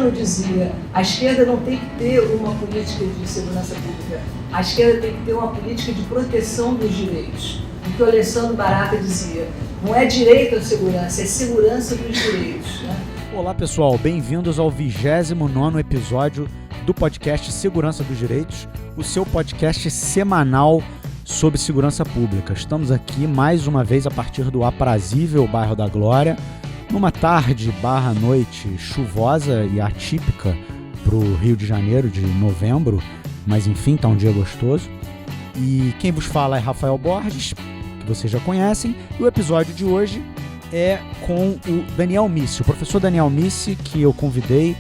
Mono dizia, a esquerda não tem que ter uma política de segurança pública, a esquerda tem que ter uma política de proteção dos direitos. O que o Alessandro Barata dizia, não é direito à segurança, é segurança dos direitos. Né? Olá pessoal, bem-vindos ao 29º episódio do podcast Segurança dos Direitos, o seu podcast semanal sobre segurança pública. Estamos aqui mais uma vez a partir do aprazível bairro da Glória, numa tarde/noite chuvosa e atípica para o Rio de Janeiro de novembro, mas enfim, está um dia gostoso. E quem vos fala é Rafael Borges, que vocês já conhecem, e o episódio de hoje é com o Daniel Missi, o professor Daniel Missi, que eu convidei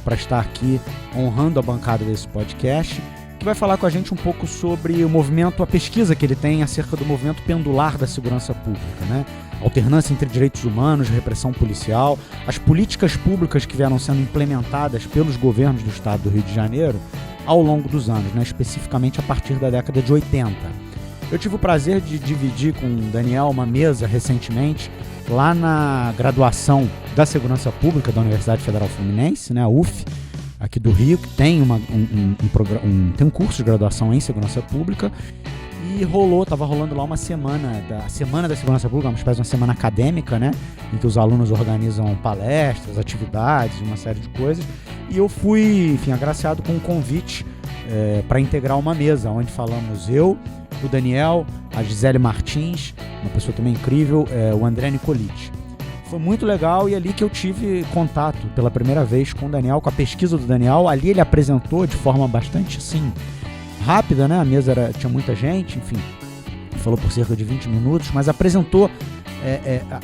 para estar aqui honrando a bancada desse podcast, que vai falar com a gente um pouco sobre o movimento, a pesquisa que ele tem acerca do movimento pendular da segurança pública, né? Alternância entre direitos humanos, repressão policial, as políticas públicas que vieram sendo implementadas pelos governos do estado do Rio de Janeiro ao longo dos anos, né? Especificamente a partir da década de 80. Eu tive o prazer de dividir com o Daniel uma mesa recentemente lá na graduação da Segurança Pública da Universidade Federal Fluminense, né, a UF, aqui do Rio, que tem tem um curso de graduação em Segurança Pública, e estava rolando lá uma Semana da Segurança Pública, uma espécie de uma semana acadêmica, né, em que os alunos organizam palestras, atividades, uma série de coisas, e eu fui, enfim, agraciado com um convite para integrar uma mesa, onde falamos eu, o Daniel, a Gisele Martins, uma pessoa também incrível, o André Nicoliti. Foi muito legal e ali que eu tive contato pela primeira vez com o Daniel, com a pesquisa do Daniel. Ali ele apresentou de forma bastante, assim, rápida, né? A mesa tinha muita gente, enfim, falou por cerca de 20 minutos, mas apresentou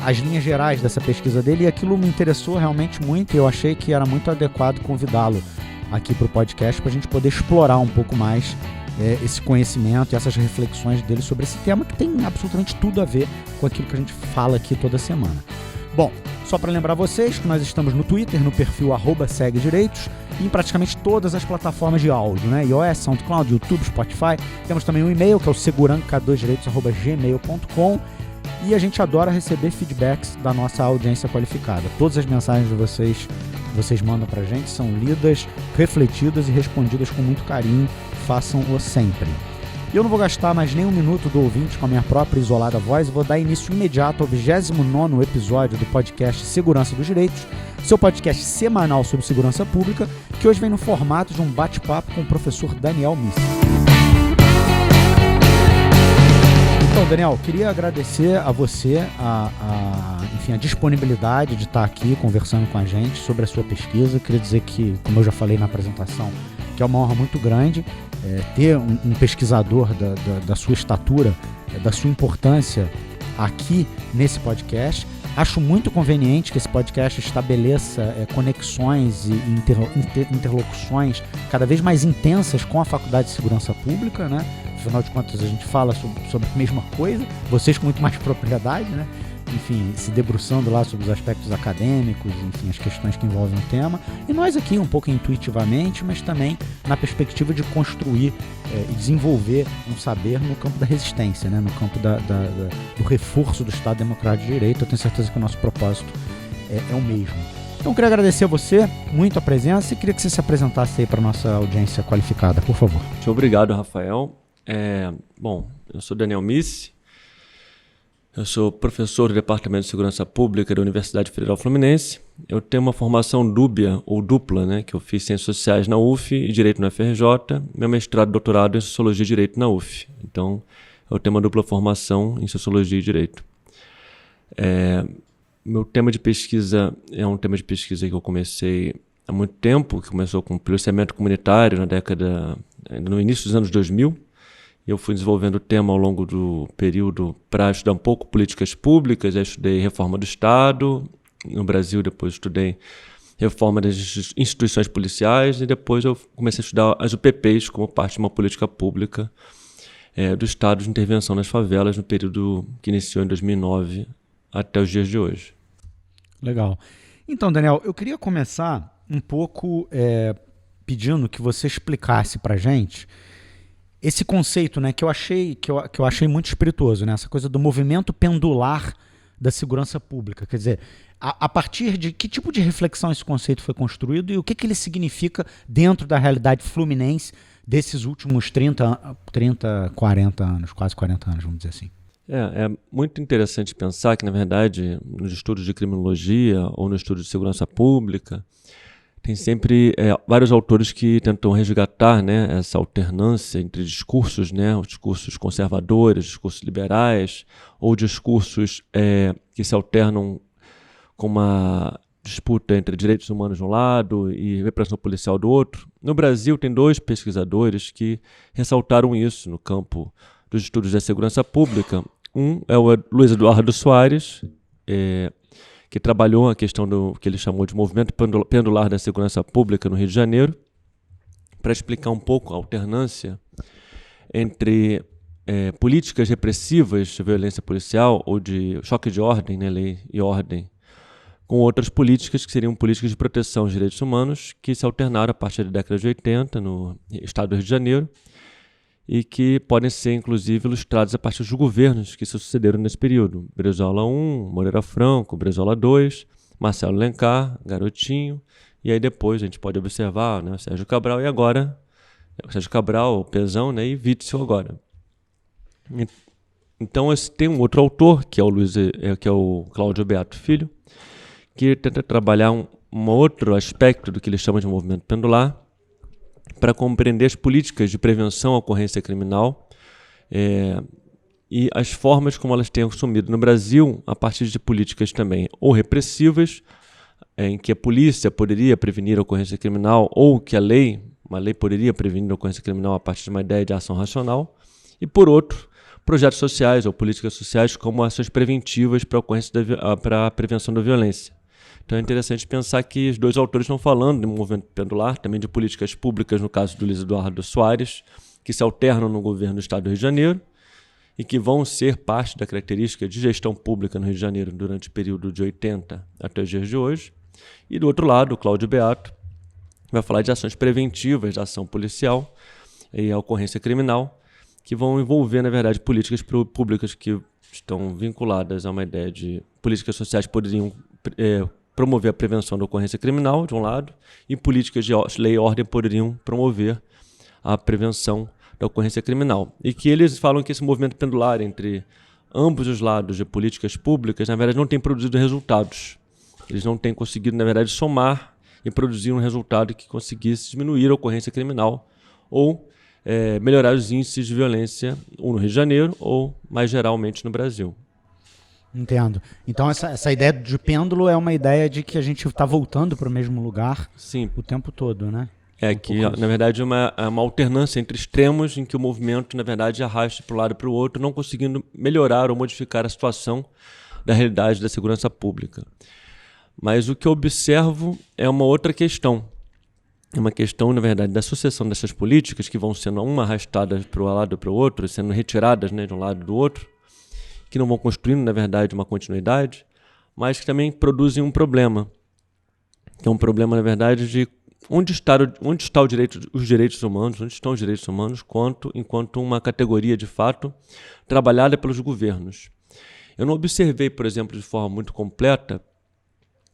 as linhas gerais dessa pesquisa dele e aquilo me interessou realmente muito e eu achei que era muito adequado convidá-lo aqui para o podcast para a gente poder explorar um pouco mais esse conhecimento e essas reflexões dele sobre esse tema que tem absolutamente tudo a ver com aquilo que a gente fala aqui toda semana. Bom, só para lembrar vocês que nós estamos no Twitter, no perfil @seguedireitos e em praticamente todas as plataformas de áudio, né? iOS, SoundCloud, YouTube, Spotify. Temos também um e-mail que é o seguranca2direitos@gmail.com e a gente adora receber feedbacks da nossa audiência qualificada. Todas as mensagens de vocês mandam pra gente são lidas, refletidas e respondidas com muito carinho. Façam-o sempre. E eu não vou gastar mais nem um minuto do ouvinte com a minha própria isolada voz, vou dar início imediato ao 29º episódio do podcast Segurança dos Direitos, seu podcast semanal sobre segurança pública, que hoje vem no formato de um bate-papo com o professor Daniel Missi. Então, Daniel, queria agradecer a você enfim, a disponibilidade de estar aqui conversando com a gente sobre a sua pesquisa. Queria dizer que, como eu já falei na apresentação, que é uma honra muito grande ter um pesquisador da sua estatura, da sua importância aqui nesse podcast. Acho muito conveniente que esse podcast estabeleça conexões e interlocuções cada vez mais intensas com a Faculdade de Segurança Pública, né? Afinal de contas, a gente fala sobre a mesma coisa, vocês com muito mais propriedade, né? Enfim, se debruçando lá sobre os aspectos acadêmicos, enfim, as questões que envolvem o tema. E nós aqui um pouco intuitivamente, mas também na perspectiva de construir e desenvolver um saber no campo da resistência, né? No campo do reforço do Estado Democrático de Direito. Eu tenho certeza que o nosso propósito é o mesmo. Então, eu queria agradecer a você muito a presença e queria que você se apresentasse aí para a nossa audiência qualificada, por favor. Muito obrigado, Rafael. Bom, eu sou Daniel Missi. Eu sou professor do Departamento de Segurança Pública da Universidade Federal Fluminense. Eu tenho uma formação dúbia ou dupla, né, que eu fiz Ciências Sociais na UF e Direito na FRJ. Meu mestrado e doutorado em Sociologia e Direito na UF. Então, eu tenho uma dupla formação em Sociologia e Direito. Meu tema de pesquisa é um tema de pesquisa que eu comecei há muito tempo, que começou com o policiamento comunitário no início dos anos 2000. Eu fui desenvolvendo o tema ao longo do período para estudar um pouco políticas públicas. Já estudei reforma do Estado no Brasil, depois estudei reforma das instituições policiais e depois eu comecei a estudar as UPPs como parte de uma política pública do Estado de intervenção nas favelas no período que iniciou em 2009 até os dias de hoje. Legal. Então, Daniel, eu queria começar um pouco pedindo que você explicasse para a gente esse conceito, né, que eu achei muito espirituoso, né, essa coisa do movimento pendular da segurança pública. Quer dizer, a partir de que tipo de reflexão esse conceito foi construído e o que ele significa dentro da realidade fluminense desses últimos 30, 40 anos, quase 40 anos, vamos dizer assim. É muito interessante pensar que, na verdade, nos estudos de criminologia ou no estudo de segurança pública, tem sempre vários autores que tentam resgatar, né, essa alternância entre discursos, né, os discursos conservadores, discursos liberais, ou discursos que se alternam com uma disputa entre direitos humanos de um lado e repressão policial do outro. No Brasil, tem 2 pesquisadores que ressaltaram isso no campo dos estudos da segurança pública. Um é o Luiz Eduardo Soares, que trabalhou a questão do que ele chamou de movimento pendular da segurança pública no Rio de Janeiro, para explicar um pouco a alternância entre políticas repressivas de violência policial ou de choque de ordem, né, lei e ordem, com outras políticas que seriam políticas de proteção aos direitos humanos que se alternaram a partir da década de 80 no estado do Rio de Janeiro e que podem ser, inclusive, ilustrados a partir dos governos que se sucederam nesse período. Brizola I, Moreira Franco, Brizola II, Marcelo Alencar, Garotinho, e aí depois a gente pode observar, né, Sérgio Cabral e agora, Sérgio Cabral, Pezão, né, e Witzel agora. Então tem um outro autor, que é o Cláudio Beato Filho, que tenta trabalhar um outro aspecto do que ele chama de movimento pendular, para compreender as políticas de prevenção à ocorrência criminal e as formas como elas têm assumido no Brasil a partir de políticas também ou repressivas, em que a polícia poderia prevenir a ocorrência criminal ou que uma lei poderia prevenir a ocorrência criminal a partir de uma ideia de ação racional, e por outro, projetos sociais ou políticas sociais como ações preventivas para a prevenção da violência. Então é interessante pensar que os 2 autores estão falando de movimento pendular, também de políticas públicas, no caso do Luiz Eduardo Soares, que se alternam no governo do Estado do Rio de Janeiro e que vão ser parte da característica de gestão pública no Rio de Janeiro durante o período de 80 até os dias de hoje. E do outro lado, o Cláudio Beato vai falar de ações preventivas, de ação policial e a ocorrência criminal, que vão envolver, na verdade, políticas públicas que estão vinculadas a uma ideia de políticas sociais que poderiam promover a prevenção da ocorrência criminal, de um lado, e políticas de lei e ordem poderiam promover a prevenção da ocorrência criminal. E que eles falam que esse movimento pendular entre ambos os lados de políticas públicas, na verdade, não tem produzido resultados. Eles não têm conseguido, na verdade, somar e produzir um resultado que conseguisse diminuir a ocorrência criminal ou melhorar os índices de violência ou no Rio de Janeiro ou, mais geralmente, no Brasil. Entendo. Então essa ideia de pêndulo é uma ideia de que a gente está voltando para o mesmo lugar. Sim. O tempo todo, né? Que, na verdade, é uma alternância entre extremos em que o movimento, na verdade, arrasta para um lado e para o outro, não conseguindo melhorar ou modificar a situação da realidade da segurança pública. Mas o que eu observo é uma outra questão. É uma questão, na verdade, da sucessão dessas políticas que vão sendo uma arrastadas para um lado e para o outro, sendo retiradas, né, de um lado e do outro, que não vão construindo, na verdade, uma continuidade, mas que também produzem um problema, que é um problema, na verdade, de onde estão os direitos humanos, onde estão os direitos humanos enquanto uma categoria, de fato, trabalhada pelos governos. Eu não observei, por exemplo, de forma muito completa,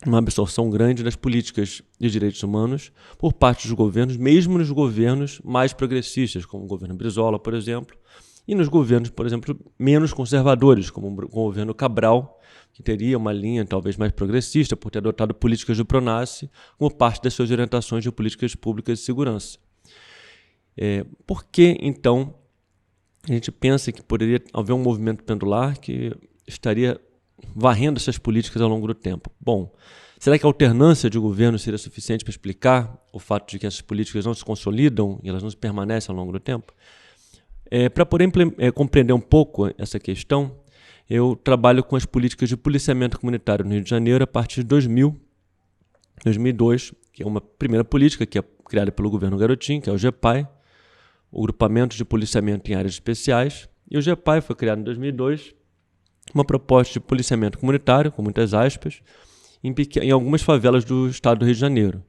uma absorção grande das políticas de direitos humanos por parte dos governos, mesmo nos governos mais progressistas, como o governo Brizola, por exemplo, e nos governos, por exemplo, menos conservadores, como o governo Cabral, que teria uma linha talvez mais progressista por ter adotado políticas do PRONASSE como parte das suas orientações de políticas públicas de segurança. Por que, então, a gente pensa que poderia haver um movimento pendular que estaria varrendo essas políticas ao longo do tempo? Bom, será que a alternância de governo seria suficiente para explicar o fato de que essas políticas não se consolidam e elas não se permanecem ao longo do tempo? Para poder compreender um pouco essa questão, eu trabalho com as políticas de policiamento comunitário no Rio de Janeiro a partir de 2002, que é uma primeira política que é criada pelo governo Garotinho, que é o GEPAI, o Grupamento de Policiamento em Áreas Especiais. E o GEPAI foi criado em 2002, uma proposta de policiamento comunitário, com muitas aspas, em algumas favelas do estado do Rio de Janeiro.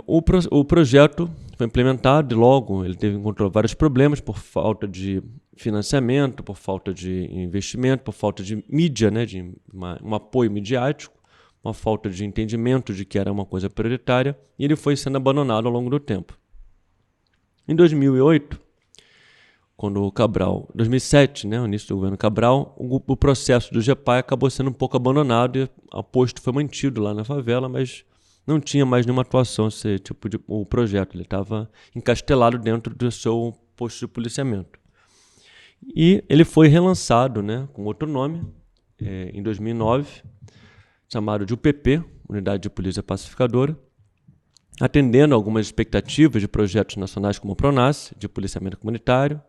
O projeto foi implementado e logo ele encontrou vários problemas por falta de financiamento, por falta de investimento, por falta de mídia, né, de um apoio midiático, uma falta de entendimento de que era uma coisa prioritária, e ele foi sendo abandonado ao longo do tempo. Em 2008, quando o Cabral, 2007, né, o início do governo Cabral, o processo do GEPAI acabou sendo um pouco abandonado e o posto foi mantido lá na favela, mas não tinha mais nenhuma atuação esse tipo de o projeto. Ele estava encastelado dentro do seu posto de policiamento. E ele foi relançado, né, com outro nome, em 2009, chamado de UPP, Unidade de Polícia Pacificadora, atendendo algumas expectativas de projetos nacionais como o PRONASSE, de policiamento comunitário,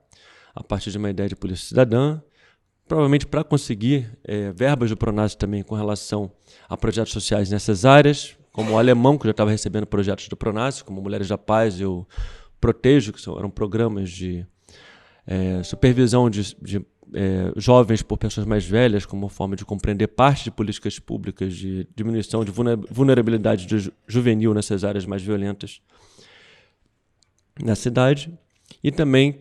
a partir de uma ideia de polícia cidadã, provavelmente para conseguir verbas do PRONASSE também com relação a projetos sociais nessas áreas, como o Alemão, que já estava recebendo projetos do PRONASSE, como Mulheres da Paz e o Protejo, que eram programas de supervisão de jovens por pessoas mais velhas, como forma de compreender parte de políticas públicas de diminuição de vulnerabilidade juvenil nessas áreas mais violentas na cidade, e também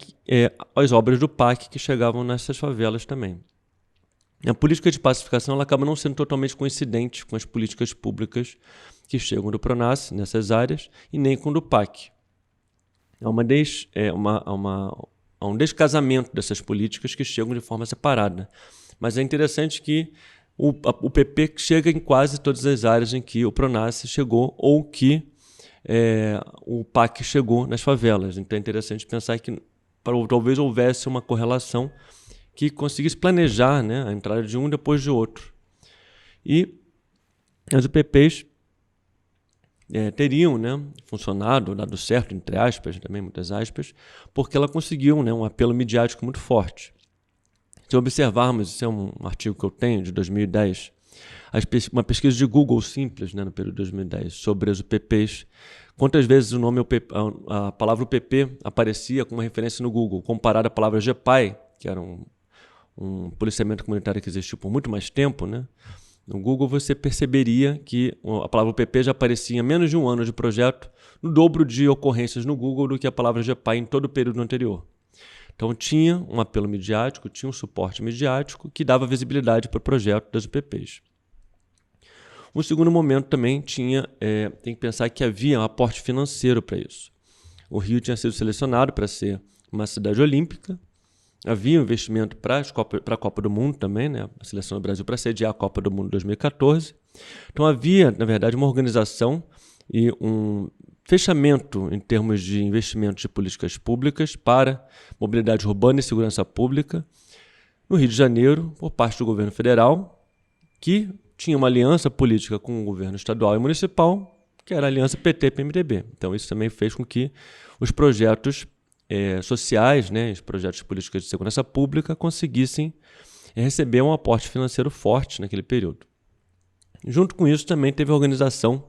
as obras do PAC que chegavam nessas favelas também. A política de pacificação ela acaba não sendo totalmente coincidente com as políticas públicas que chegam do PRONASSE nessas áreas e nem com o do PAC. Há um descasamento dessas políticas que chegam de forma separada. Mas é interessante que o PP chega em quase todas as áreas em que o PRONASSE chegou ou que o PAC chegou nas favelas. Então é interessante pensar que talvez houvesse uma correlação que conseguisse planejar, né, a entrada de um depois de outro. E as UPPs teriam, né, funcionado, dado certo, entre aspas, também muitas aspas, porque ela conseguiu, né, um apelo midiático muito forte. Se observarmos, isso é um artigo que eu tenho, de 2010, uma pesquisa de Google simples, né, no período de 2010, sobre as UPPs, quantas vezes o nome a palavra UPP aparecia como referência no Google, comparado à palavra GEPAI, que era um policiamento comunitário que existiu por muito mais tempo, né? No Google você perceberia que a palavra UPP já aparecia em menos de um ano de projeto, no dobro de ocorrências no Google do que a palavra GEPAI em todo o período anterior. Então tinha um apelo midiático, tinha um suporte midiático que dava visibilidade para o projeto das UPPs. Um segundo momento também tem que pensar que havia um aporte financeiro para isso. O Rio tinha sido selecionado para ser uma cidade olímpica, havia um investimento para a Copa do Mundo também, né? A seleção do Brasil para sediar a Copa do Mundo 2014. Então havia, na verdade, uma organização e um fechamento em termos de investimentos de políticas públicas para mobilidade urbana e segurança pública no Rio de Janeiro, por parte do governo federal, que tinha uma aliança política com o governo estadual e municipal, que era a aliança PT-PMDB. Então isso também fez com que os projetos sociais, né, os projetos de políticas de segurança pública conseguissem receber um aporte financeiro forte naquele período. Junto com isso também teve a organização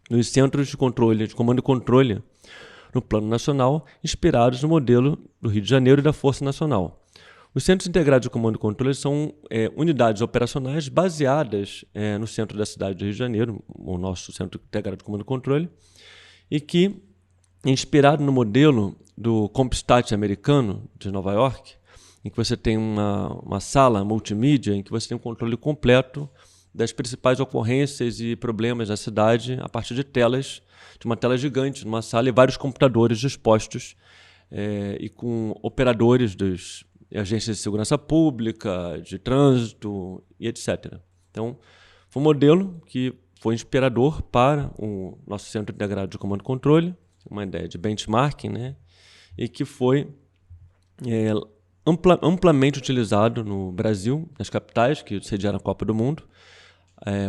dos centros de controle, de comando e controle no plano nacional, inspirados no modelo do Rio de Janeiro e da Força Nacional. Os centros integrados de comando e controle são unidades operacionais baseadas no centro da cidade do Rio de Janeiro, o nosso centro integrado de comando e controle, e que inspirado no modelo do CompStat americano de Nova York, em que você tem uma sala multimídia em que você tem um controle completo das principais ocorrências e problemas da cidade a partir de uma tela gigante, numa sala e vários computadores dispostos e com operadores das agências de segurança pública, de trânsito e etc. Então, foi um modelo que foi inspirador para o nosso Centro Integrado de Comando e Controle, uma ideia de benchmarking, né? E que foi amplamente utilizado no Brasil, nas capitais que sediaram a Copa do Mundo.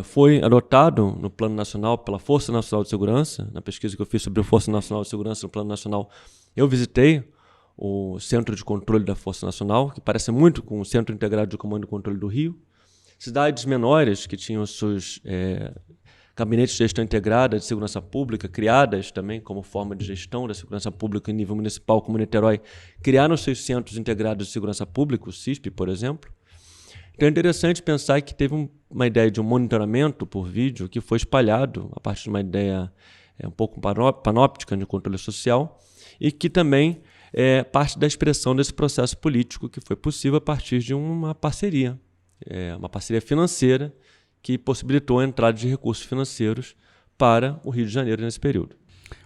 Foi adotado no Plano Nacional pela Força Nacional de Segurança. Na pesquisa que eu fiz sobre a Força Nacional de Segurança no Plano Nacional, eu visitei o Centro de Controle da Força Nacional, que parece muito com o Centro Integrado de Comando e Controle do Rio. Cidades menores que tinham seus gabinetes de gestão integrada de segurança pública, criadas também como forma de gestão da segurança pública em nível municipal, como Niterói, criaram seus centros integrados de segurança pública, o CISP, por exemplo. Então é interessante pensar que teve uma ideia de um monitoramento por vídeo que foi espalhado a partir de uma ideia um pouco panóptica de controle social e que também é parte da expressão desse processo político que foi possível a partir de uma parceria financeira que possibilitou a entrada de recursos financeiros para o Rio de Janeiro nesse período.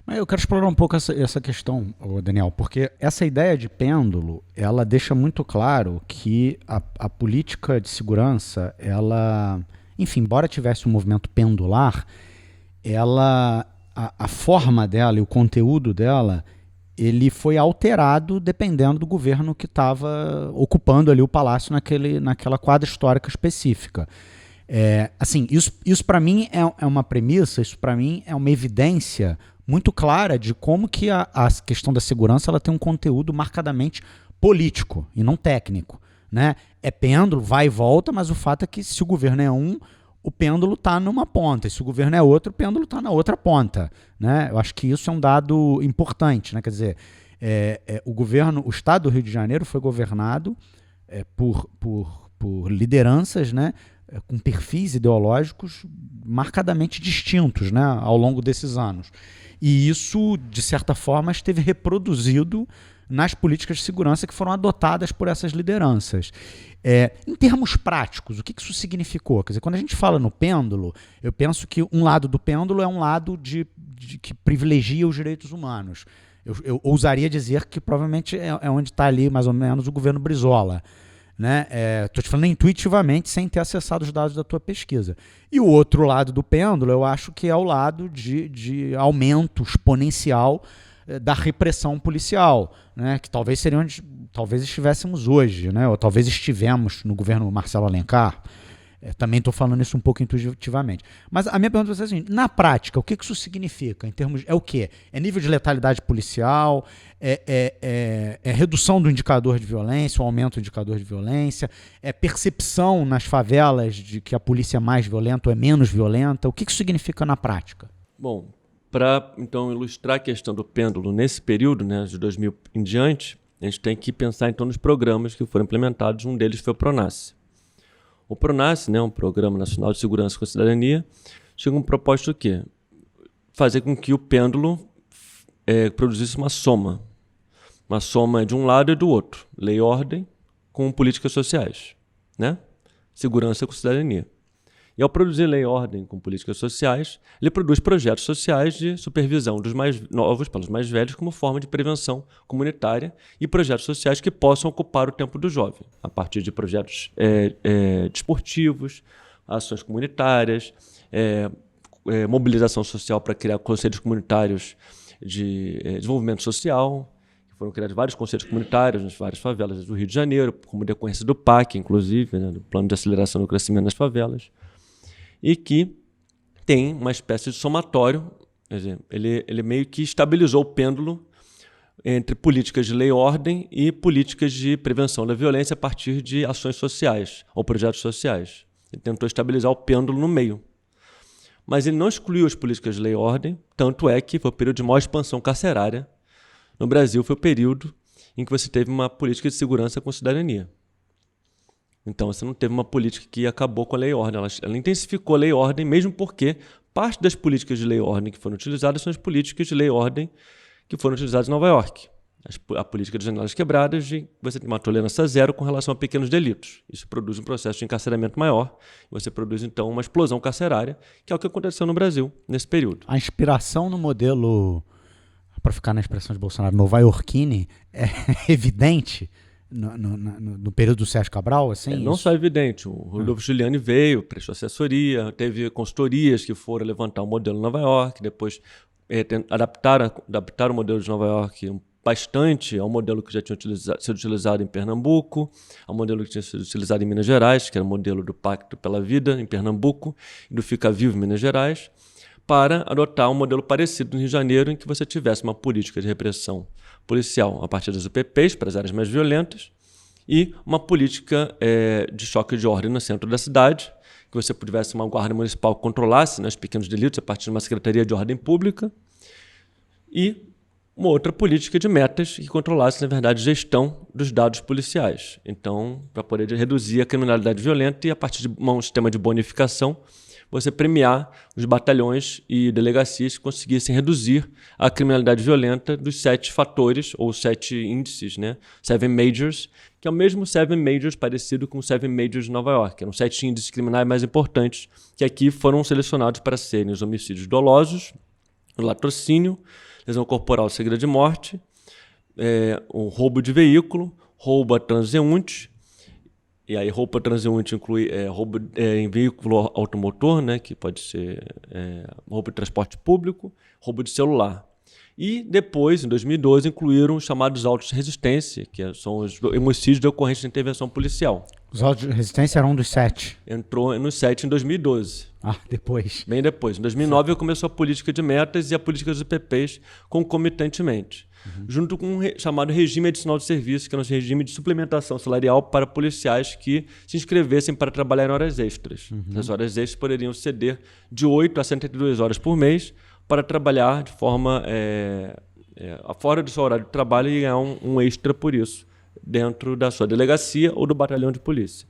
Mas eu quero explorar um pouco essa questão, Daniel, porque essa ideia de pêndulo, ela deixa muito claro que a política de segurança, ela, enfim, embora tivesse um movimento pendular, a forma dela e o conteúdo dela, ele foi alterado dependendo do governo que estava ocupando ali o palácio naquela quadra histórica específica. Assim, isso para mim é uma premissa, isso para mim é uma evidência muito clara de como que a questão da segurança ela tem um conteúdo marcadamente político e não técnico, né? É pêndulo, vai e volta, mas o fato é que se o governo é um, o pêndulo está numa ponta, e se o governo é outro, o pêndulo está na outra ponta, né? Eu acho que isso é um dado importante, né? Quer dizer, o Estado do Rio de Janeiro foi governado por lideranças, né? Com perfis ideológicos marcadamente distintos, né? Ao longo desses anos. E isso, de certa forma, esteve reproduzido nas políticas de segurança que foram adotadas por essas lideranças. Em termos práticos, o que isso significou? Quer dizer, quando a gente fala no pêndulo, eu penso que um lado do pêndulo é um lado que privilegia os direitos humanos. Eu ousaria dizer que provavelmente é onde está ali, mais ou menos, o governo Brizola. Né? Estou te falando intuitivamente sem ter acessado os dados da tua pesquisa. E o outro lado do pêndulo, eu acho que é o lado de aumento exponencial da repressão policial, né? Que talvez seria onde talvez estivéssemos hoje, né? Ou talvez estivemos no governo Marcelo Alencar. Também estou falando isso um pouco intuitivamente. Mas a minha pergunta é assim, na prática, o que isso significa? Em termos, é o quê? É nível de letalidade policial? É redução do indicador de violência, o aumento do indicador de violência? É percepção nas favelas de que a polícia é mais violenta ou é menos violenta? O que isso significa na prática? Bom, para então ilustrar a questão do pêndulo nesse período, né, de 2000 em diante, a gente tem que pensar então nos programas que foram implementados. Um deles foi o PRONASSE. O PRONASSE, né, um Programa Nacional de Segurança com a Cidadania, chega com um propósito o quê? Fazer com que o pêndulo produzisse uma soma. Uma soma de um lado e do outro. Lei e ordem com políticas sociais. Né? Segurança com cidadania. E ao produzir lei e ordem com políticas sociais, ele produz projetos sociais de supervisão dos mais novos pelos mais velhos como forma de prevenção comunitária e projetos sociais que possam ocupar o tempo do jovem, a partir de projetos desportivos, ações comunitárias, mobilização social para criar conselhos comunitários de desenvolvimento social. Foram criados vários conselhos comunitários nas várias favelas do Rio de Janeiro, como decorrência do PAC, inclusive, né, do Plano de Aceleração do Crescimento das Favelas. E que tem uma espécie de somatório, quer dizer, ele meio que estabilizou o pêndulo entre políticas de lei e ordem e políticas de prevenção da violência a partir de ações sociais ou projetos sociais. Ele tentou estabilizar o pêndulo no meio. Mas ele não excluiu as políticas de lei e ordem, tanto é que foi o período de maior expansão carcerária no Brasil, foi o período em que você teve uma política de segurança com cidadania. Então, você não teve uma política que acabou com a lei e ordem. Ela intensificou a lei e ordem, mesmo porque parte das políticas de lei e ordem que foram utilizadas são as políticas de lei e ordem que foram utilizadas em Nova York. A política das janelas quebradas, de você tem uma tolerância zero com relação a pequenos delitos. Isso produz um processo de encarceramento maior. E você produz, então, uma explosão carcerária, que é o que aconteceu no Brasil nesse período. A inspiração no modelo, para ficar na expressão de Bolsonaro, nova-iorquine, é evidente no período do Sérgio Cabral, assim? Não só evidente. O Rodolfo Giuliani veio, prestou assessoria, teve consultorias que foram levantar o modelo de Nova York, depois adaptaram o modelo de Nova York bastante ao modelo que já tinha sido utilizado em Pernambuco, ao modelo que tinha sido utilizado em Minas Gerais, que era o modelo do Pacto pela Vida em Pernambuco e do Fica Vivo em Minas Gerais, para adotar um modelo parecido no Rio de Janeiro, em que você tivesse uma política de repressão policial a partir das UPPs, para as áreas mais violentas, e uma política de choque de ordem no centro da cidade, que você tivesse uma guarda municipal que controlasse, né, os pequenos delitos a partir de uma secretaria de ordem pública, e uma outra política de metas que controlasse, na verdade, a gestão dos dados policiais. Então, para poder reduzir a criminalidade violenta e, a partir de um sistema de bonificação, você premiar os batalhões e delegacias que conseguissem reduzir a criminalidade violenta dos 7 fatores, ou 7 índices, né? 7 Majors, que é o mesmo 7 Majors parecido com os 7 Majors de Nova York, que eram 7 índices criminais mais importantes, que aqui foram selecionados para serem os homicídios dolosos, o latrocínio, lesão corporal seguida de morte, o roubo de veículo, roubo a transeunte, e aí roubo a transeunte inclui roubo em veículo automotor, né, que pode ser roubo de transporte público, roubo de celular. E depois, em 2012, incluíram os chamados autos de resistência, que são os homicídios decorrentes de intervenção policial. Os autos de resistência eram um dos 7. Entrou nos 7 em 2012. Ah, depois. Bem depois. Em 2009 começou a política de metas e a política dos IPPs concomitantemente, junto com chamado regime adicional de serviço, que é um regime de suplementação salarial para policiais que se inscrevessem para trabalhar em horas extras. As horas extras poderiam ceder de 8 a 132 horas por mês para trabalhar de forma fora do seu horário de trabalho e ganhar um extra por isso, dentro da sua delegacia ou do batalhão de polícia.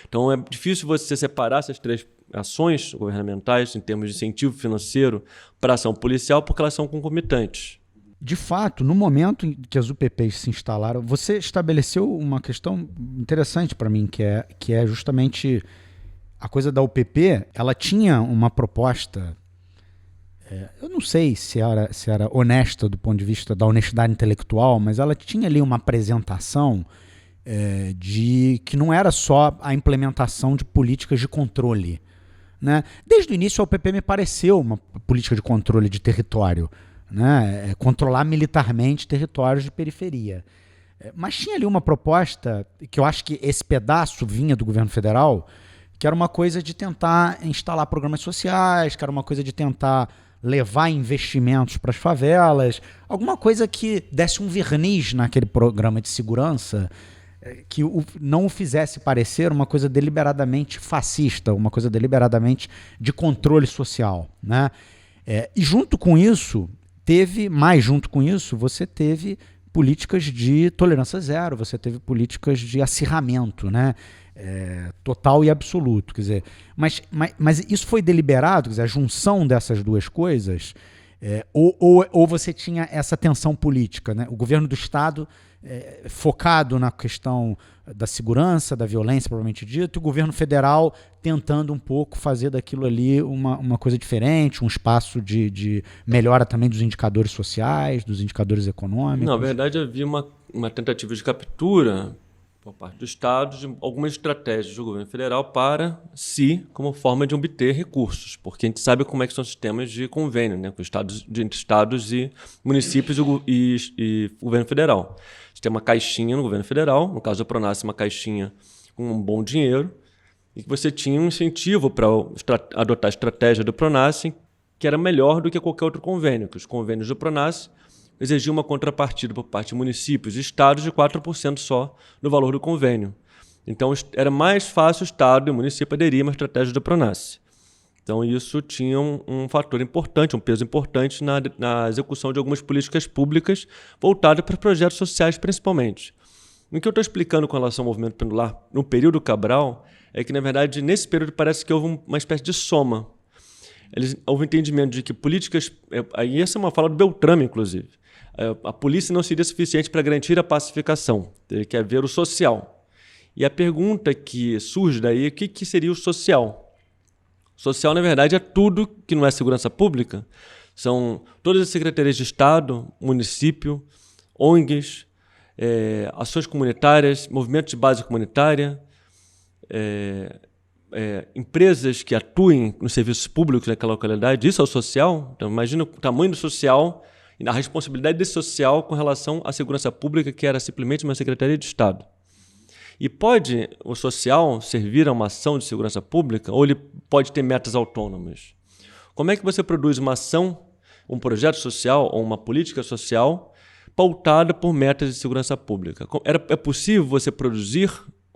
Então é difícil você separar essas 3 ações governamentais em termos de incentivo financeiro para a ação policial, porque elas são concomitantes. De fato, no momento em que as UPPs se instalaram, você estabeleceu uma questão interessante para mim, que é justamente a coisa da UPP. Ela tinha uma proposta, eu não sei se era honesta do ponto de vista da honestidade intelectual, mas ela tinha ali uma apresentação de que não era só a implementação de políticas de controle, né? Desde o início a UPP me pareceu uma política de controle de território, né? Controlar militarmente territórios de periferia. Mas tinha ali uma proposta, que eu acho que esse pedaço vinha do governo federal, que era uma coisa de tentar instalar programas sociais, que era uma coisa de tentar levar investimentos para as favelas, alguma coisa que desse um verniz naquele programa de segurança, que não o fizesse parecer uma coisa deliberadamente fascista, uma coisa deliberadamente de controle social, né? E junto com isso, você teve políticas de tolerância zero, você teve políticas de acirramento, né? Total e absoluto. Quer dizer, mas isso foi deliberado, quer dizer, a junção dessas duas coisas, ou você tinha essa tensão política, né? O governo do Estado focado na questão da segurança, da violência, propriamente dito, e o governo federal tentando um pouco fazer daquilo ali uma coisa diferente, um espaço de melhora também dos indicadores sociais, dos indicadores econômicos. Na verdade, havia uma tentativa de captura por parte do Estado de algumas estratégias do governo federal para como forma de obter recursos, porque a gente sabe como é que são sistemas de convênio, né, entre estados e municípios e governo federal. Você tem uma caixinha no governo federal, no caso do Pronaf, uma caixinha com um bom dinheiro, e que você tinha um incentivo para adotar a estratégia do Pronaf, que era melhor do que qualquer outro convênio, que os convênios do Pronaf exigiam uma contrapartida por parte de municípios e estados de 4% só no valor do convênio. Então, era mais fácil o estado e o município aderir a uma estratégia do Pronaf. Então, isso tinha um fator importante, um peso importante na execução de algumas políticas públicas voltadas para projetos sociais, principalmente. O que eu estou explicando com relação ao movimento pendular no período Cabral é que, na verdade, nesse período parece que houve uma espécie de soma. Houve um entendimento de que políticas... Aí essa é uma fala do Beltrame, inclusive. A polícia não seria suficiente para garantir a pacificação. Ele quer ver o social. E a pergunta que surge daí é o que seria o social? Social, na verdade, é tudo que não é segurança pública. São todas as secretarias de Estado, município, ONGs, ações comunitárias, movimentos de base comunitária, empresas que atuem nos serviços públicos daquela localidade. Isso é o social. Então, imagina o tamanho do social e a responsabilidade desse social com relação à segurança pública, que era simplesmente uma secretaria de Estado. E pode o social servir a uma ação de segurança pública ou ele pode ter metas autônomas? Como é que você produz uma ação, um projeto social ou uma política social pautada por metas de segurança pública? É possível você produzir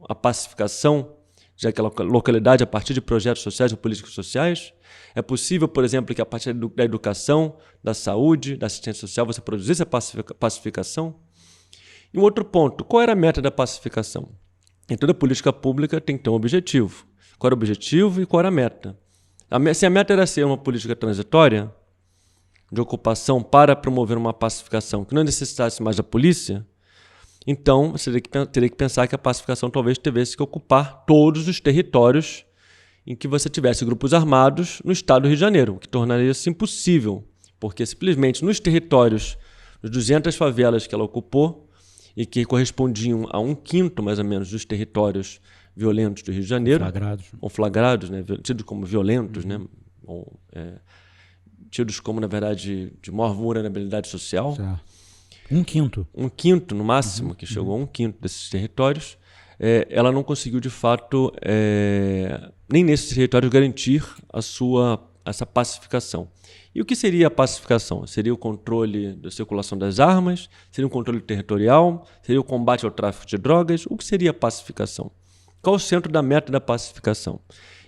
a pacificação daquela localidade a partir de projetos sociais ou políticas sociais? É possível, por exemplo, que a partir da educação, da saúde, da assistência social, você produzisse a pacificação? E um outro ponto, qual era a meta da pacificação? Em toda política pública tem que ter um objetivo. qual era o objetivo e qual era a meta. Se a meta era ser uma política transitória, de ocupação para promover uma pacificação que não necessitasse mais da polícia, então você teria que pensar que a pacificação talvez tivesse que ocupar todos os territórios em que você tivesse grupos armados no estado do Rio de Janeiro, o que tornaria isso impossível, porque simplesmente nos territórios, nos 200 favelas que ela ocupou, e que correspondiam a 1/5, mais ou menos, dos territórios violentos do Rio de Janeiro, flagrados, né, tidos como violentos, né, tidos como, na verdade, de maior vulnerabilidade social. Certo. 1/5. 1/5, no máximo, que chegou a 1/5 desses territórios. Ela não conseguiu, de fato, nem nesses territórios, garantir essa pacificação. E o que seria a pacificação? Seria o controle da circulação das armas? Seria um controle territorial? Seria o combate ao tráfico de drogas? O que seria a pacificação? Qual o centro da meta da pacificação?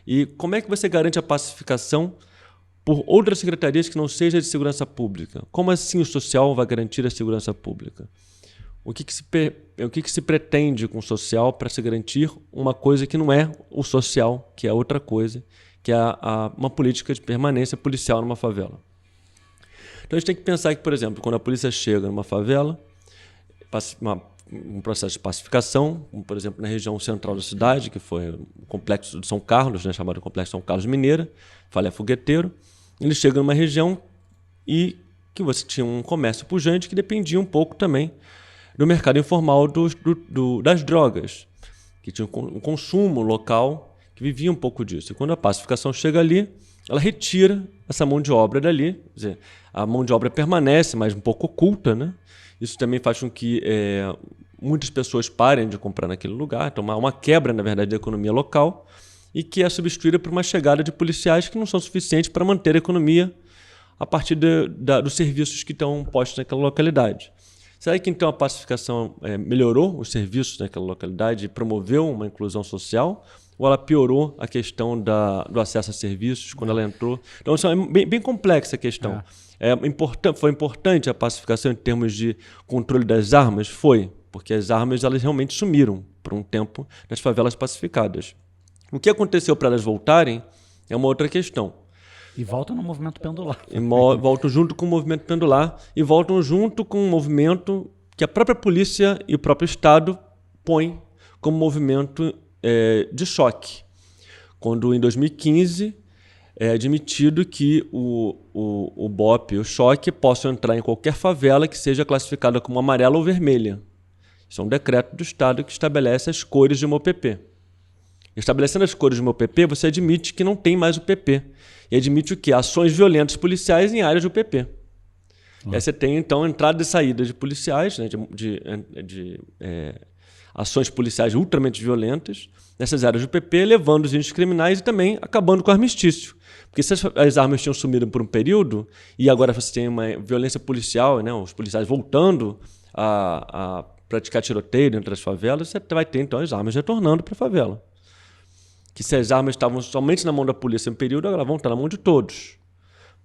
E como é que você garante a pacificação por outras secretarias que não seja de segurança pública? Como assim o social vai garantir a segurança pública? O que se pretende com o social para se garantir uma coisa que não é o social, que é outra coisa, que é uma política de permanência policial numa favela? Então a gente tem que pensar que, por exemplo, quando a polícia chega numa favela, um processo de pacificação, como, por exemplo, na região central da cidade, que foi o Complexo de São Carlos, né, chamado Complexo São Carlos Mineira, Falha Fogueteiro, ele chega numa região e que você tinha um comércio pujante que dependia um pouco também do mercado informal das drogas, que tinha um consumo local que vivia um pouco disso. E quando a pacificação chega ali, ela retira essa mão de obra dali, quer dizer, a mão de obra permanece, mas um pouco oculta, né? Isso também faz com que muitas pessoas parem de comprar naquele lugar, então uma quebra, na verdade, da economia local, e que é substituída por uma chegada de policiais que não são suficientes para manter a economia a partir dos serviços que estão postos naquela localidade. Será que então a pacificação melhorou os serviços naquela localidade e promoveu uma inclusão social? Ou ela piorou a questão do acesso a serviços quando ela entrou? Então, isso é bem complexa a questão. Foi importante a pacificação em termos de controle das armas? Foi, porque as armas elas realmente sumiram por um tempo nas favelas pacificadas. O que aconteceu para elas voltarem é uma outra questão. E voltam no movimento pendular. Voltam junto com o movimento pendular e voltam junto com um movimento que a própria polícia e o próprio Estado põem como movimento de choque. Quando, em 2015, é admitido que o BOP e o choque possam entrar em qualquer favela que seja classificada como amarela ou vermelha. Isso é um decreto do Estado que estabelece as cores de uma OPP. Estabelecendo as cores de uma OPP, você admite que não tem mais o PP. E admite o quê? Ações violentas policiais em áreas do PP. E aí você tem, então, entrada e saída de policiais, né, de ações policiais ultramente violentas nessas áreas do PP, levando os índices criminais e também acabando com o armistício. Porque se as armas tinham sumido por um período e agora você tem uma violência policial, né, os policiais voltando a praticar tiroteio dentro das favelas, você vai ter, então, as armas retornando para a favela. Que se as armas estavam somente na mão da polícia em um período, agora vão estar na mão de todos.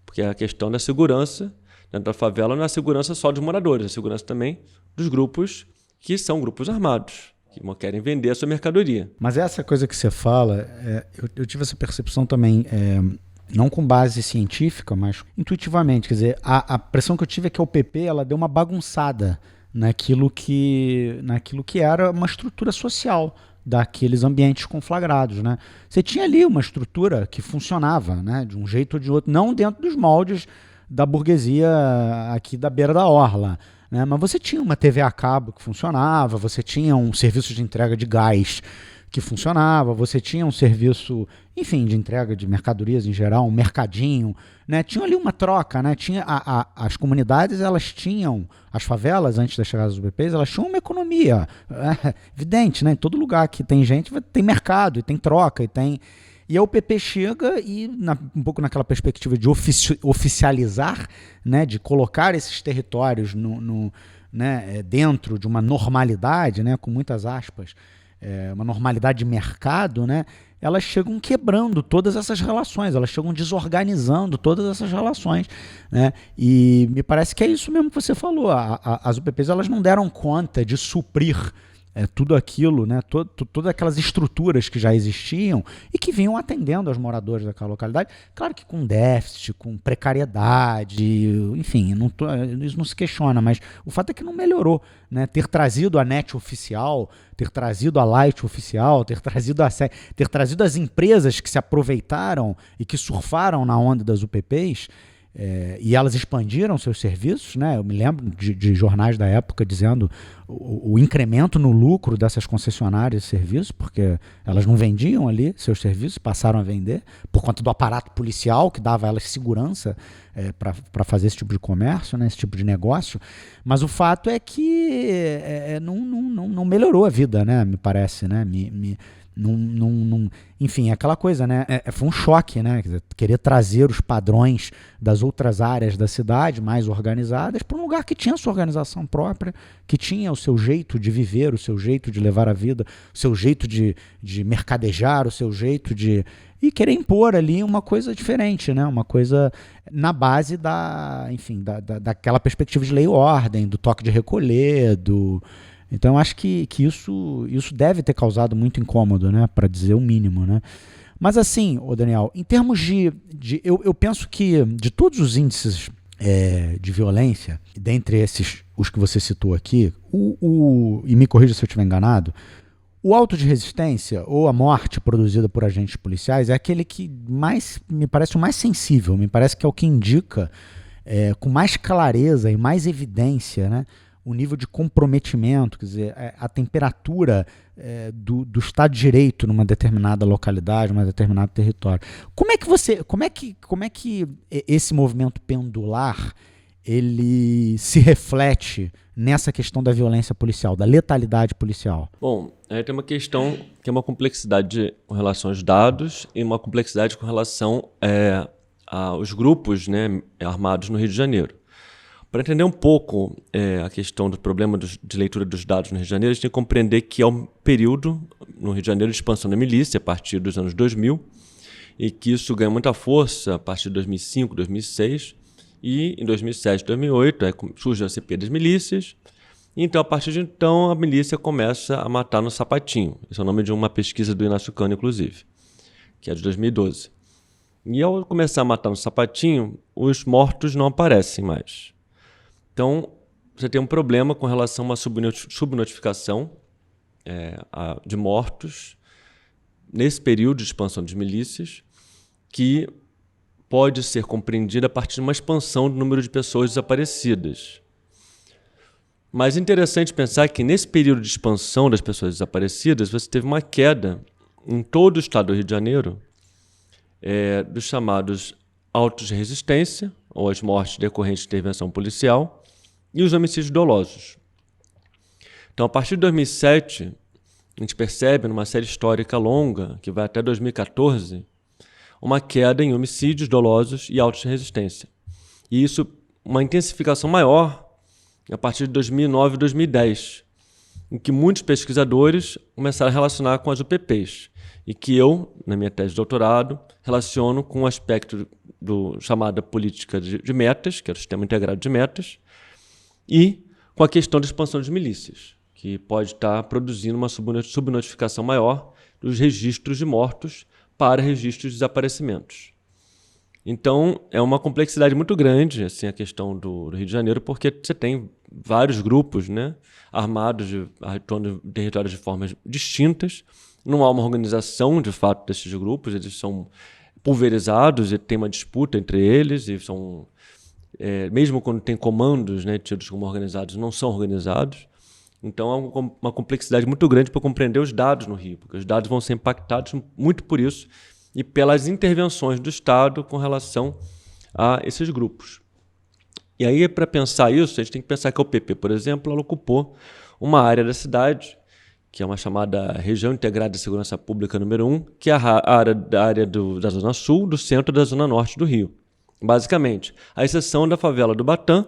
Porque a questão da segurança dentro da favela não é a segurança só dos moradores, é a segurança também dos grupos que são grupos armados, que querem vender a sua mercadoria. Mas essa coisa que você fala, eu tive essa percepção também, não com base científica, mas intuitivamente. Quer dizer, a pressão que eu tive é que a OPP ela deu uma bagunçada naquilo que era uma estrutura social daqueles ambientes conflagrados, né? Você tinha ali uma estrutura que funcionava, né, de um jeito ou de outro, não dentro dos moldes da burguesia aqui da beira da orla, né? Mas você tinha uma TV a cabo que funcionava, você tinha um serviço de entrega de gás que funcionava, você tinha um serviço, enfim, de entrega de mercadorias em geral, um mercadinho, né? Tinha ali uma troca, né? Tinha as comunidades, elas tinham, as favelas antes da chegada dos UPPs, elas tinham uma economia, evidente, né? Em todo lugar que tem gente, tem mercado, e tem troca, e a UPP chega e, um pouco naquela perspectiva de oficializar, né? De colocar esses territórios né? Dentro de uma normalidade, né? Com muitas aspas, uma normalidade de mercado, né? Elas chegam quebrando todas essas relações, elas chegam desorganizando todas essas relações, né? E me parece que é isso mesmo que você falou, as UPPs elas não deram conta de suprir tudo aquilo, né, todas aquelas estruturas que já existiam e que vinham atendendo aos moradores daquela localidade, claro que com déficit, com precariedade, enfim, isso não se questiona, mas o fato é que não melhorou, né, ter trazido a NET oficial, ter trazido a Light oficial, ter trazido as empresas que se aproveitaram e que surfaram na onda das UPPs, e elas expandiram seus serviços, né? Eu me lembro de jornais da época dizendo o incremento no lucro dessas concessionárias de serviços, porque elas não vendiam ali seus serviços, passaram a vender, por conta do aparato policial que dava a elas segurança para fazer esse tipo de comércio, né? Esse tipo de negócio. Mas o fato é que não melhorou a vida, né? Me parece, né? Enfim, aquela coisa, né? Foi um choque, né? Quer dizer, querer trazer os padrões das outras áreas da cidade mais organizadas para um lugar que tinha sua organização própria, que tinha o seu jeito de viver, o seu jeito de levar a vida, o seu jeito de mercadejar, o seu jeito de... E querer impor ali uma coisa diferente, né? Uma coisa na base daquela perspectiva de lei e ordem, do toque de recolher, Então, eu acho que isso deve ter causado muito incômodo, né, para dizer o mínimo, né? Mas assim, Daniel, em termos eu penso que de todos os índices de violência, dentre esses, os que você citou aqui, e me corrija se eu estiver enganado, o auto de resistência ou a morte produzida por agentes policiais é aquele que me parece o mais sensível, me parece que é o que indica com mais clareza e mais evidência, né, o nível de comprometimento, quer dizer, a temperatura do Estado de Direito numa determinada localidade, num determinado território. Como é que esse movimento pendular ele se reflete nessa questão da violência policial, da letalidade policial? Bom, tem uma questão que é uma complexidade com relação aos dados e uma complexidade com relação aos grupos, né, armados no Rio de Janeiro. Para entender um pouco a questão do problema de leitura dos dados no Rio de Janeiro, a gente tem que compreender que é um período no Rio de Janeiro de expansão da milícia a partir dos anos 2000 e que isso ganha muita força a partir de 2005, 2006 e em 2007, 2008 surge a CP das milícias. Então, a partir de então, a milícia começa a matar no sapatinho. Esse é o nome de uma pesquisa do Inácio Cano, inclusive, que é de 2012. E ao começar a matar no sapatinho, os mortos não aparecem mais. Então, você tem um problema com relação a uma subnotificação de mortos nesse período de expansão das milícias, que pode ser compreendida a partir de uma expansão do número de pessoas desaparecidas. Mas é interessante pensar que nesse período de expansão das pessoas desaparecidas, você teve uma queda em todo o estado do Rio de Janeiro dos chamados autos de resistência, ou as mortes decorrentes de intervenção policial, e os homicídios dolosos. Então, a partir de 2007, a gente percebe, numa série histórica longa, que vai até 2014, uma queda em homicídios dolosos e autos de resistência. E isso, uma intensificação maior a partir de 2009 e 2010, em que muitos pesquisadores começaram a relacionar com as UPPs, e que eu, na minha tese de doutorado, relaciono com o aspecto do chamada política de metas, que é o sistema integrado de metas, e com a questão da expansão de milícias, que pode estar produzindo uma subnotificação maior dos registros de mortos para registros de desaparecimentos. Então, é uma complexidade muito grande assim, a questão do Rio de Janeiro, porque você tem vários grupos, né, armados atuando em territórios de formas distintas. Não há uma organização, de fato, desses grupos, eles são pulverizados e tem uma disputa entre eles, e são, mesmo quando tem comandos, né, tidos como organizados, não são organizados. Então, há uma complexidade muito grande para compreender os dados no Rio, porque os dados vão ser impactados muito por isso e pelas intervenções do Estado com relação a esses grupos. E aí, para pensar isso, a gente tem que pensar que a UPP, por exemplo, ela ocupou uma área da cidade, que é uma chamada Região Integrada de Segurança Pública número 1, que é a área da Zona Sul, do centro e da Zona Norte do Rio. Basicamente, à exceção da favela do Batã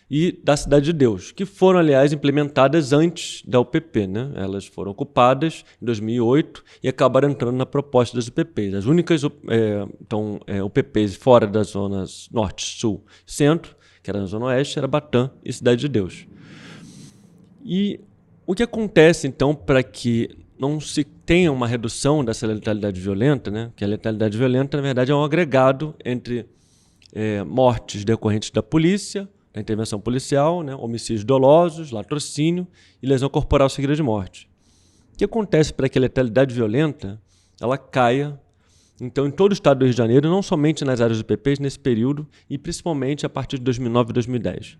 e da Cidade de Deus, que foram, aliás, implementadas antes da UPP, né? Elas foram ocupadas em 2008 e acabaram entrando na proposta das UPPs. As únicas UPPs fora das zonas Norte, Sul e Centro, que era na Zona Oeste, era Batã e Cidade de Deus. E O que acontece, então, para que não se tenha uma redução dessa letalidade violenta, né? Que a letalidade violenta, na verdade, é um agregado entre mortes decorrentes da polícia, da intervenção policial, né? Homicídios dolosos, latrocínio e lesão corporal seguida de morte. O que acontece para que a letalidade violenta ela caia, então, em todo o estado do Rio de Janeiro, não somente nas áreas do UPPs, nesse período, e principalmente a partir de 2009 e 2010?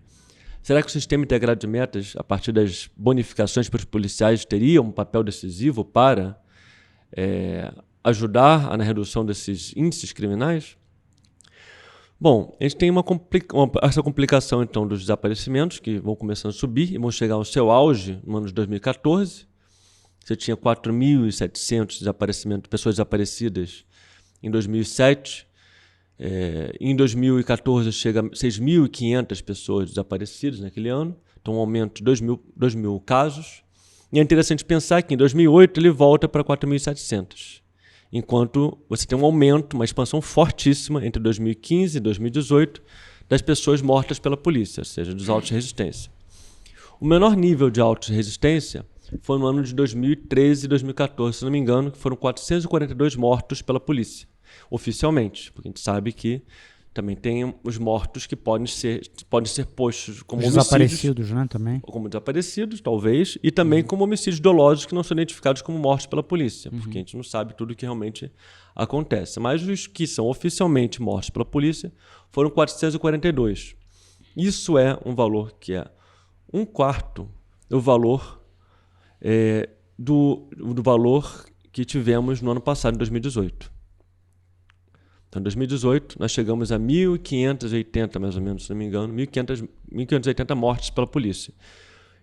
Será que o sistema integrado de metas, a partir das bonificações para os policiais, teria um papel decisivo para ajudar na redução desses índices criminais? Bom, a gente tem essa complicação, então, dos desaparecimentos, que vão começando a subir e vão chegar ao seu auge no ano de 2014. Você tinha 4.700 pessoas desaparecidas em 2007. Em 2014 chega a 6.500 pessoas desaparecidas naquele ano, então um aumento de 2 mil casos. E é interessante pensar que em 2008 ele volta para 4.700, enquanto você tem um aumento, uma expansão fortíssima entre 2015 e 2018 das pessoas mortas pela polícia, ou seja, dos autos de resistência. O menor nível de autos de resistência foi no ano de 2013 e 2014, se não me engano, que foram 442 mortos pela polícia. Oficialmente, porque a gente sabe que também tem os mortos que podem ser postos como homicídios. Desaparecidos, né, também. Como desaparecidos, talvez, e também como homicídios dolosos que não são identificados como mortos pela polícia, porque a gente não sabe tudo o que realmente acontece. Mas os que são oficialmente mortos pela polícia foram 442. Isso é um valor que é 1/4 do valor do valor que tivemos no ano passado, em 2018. Então, em 2018, nós chegamos a 1.580, mais ou menos, se não me engano, 1.580 mortes pela polícia.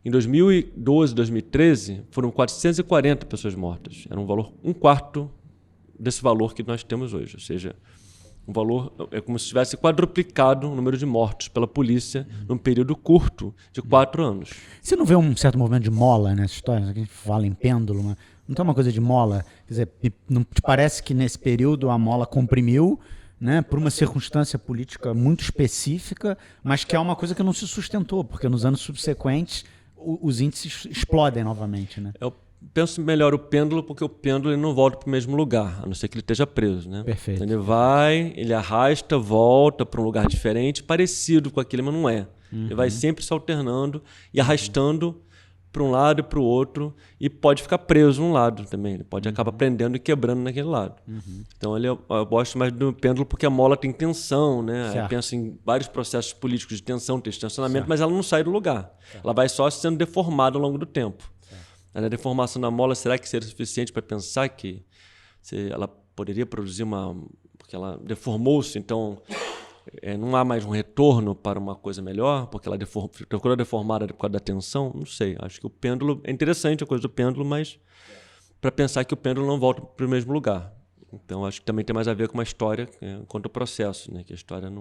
Em 2012, 2013, foram 440 pessoas mortas. Era um valor 1/4 desse valor que nós temos hoje. Ou seja, um valor é como se tivesse quadruplicado o número de mortos pela polícia num período curto de 4 anos. Você não vê um certo movimento de mola nessa história? A gente fala em pêndulo, mas não tem uma coisa de mola? Quer dizer, não te parece que nesse período a mola comprimiu, né, por uma circunstância política muito específica, mas que é uma coisa que não se sustentou, porque nos anos subsequentes os índices explodem novamente, né? Eu penso melhor o pêndulo, porque o pêndulo ele não volta para o mesmo lugar, a não ser que ele esteja preso, né? Perfeito. Então ele vai, ele arrasta, volta para um lugar diferente, parecido com aquele, mas não é. Ele vai sempre se alternando e arrastando para um lado e para o outro, e pode ficar preso num lado também. Ele pode acabar prendendo e quebrando naquele lado. Então eu gosto mais do pêndulo porque a mola tem tensão, né? Eu penso em vários processos políticos de tensão, de tensionamento, mas ela não sai do lugar. Ela vai só sendo deformada ao longo do tempo. A deformação da mola, será que seria suficiente para pensar que ela poderia produzir porque ela deformou-se, então não há mais um retorno para uma coisa melhor, porque ela ficou deformada por causa da tensão? Não sei. Acho que o pêndulo é interessante, a coisa do pêndulo, mas para pensar que o pêndulo não volta para o mesmo lugar. Então acho que também tem mais a ver com uma história quanto ao processo, né? Que a história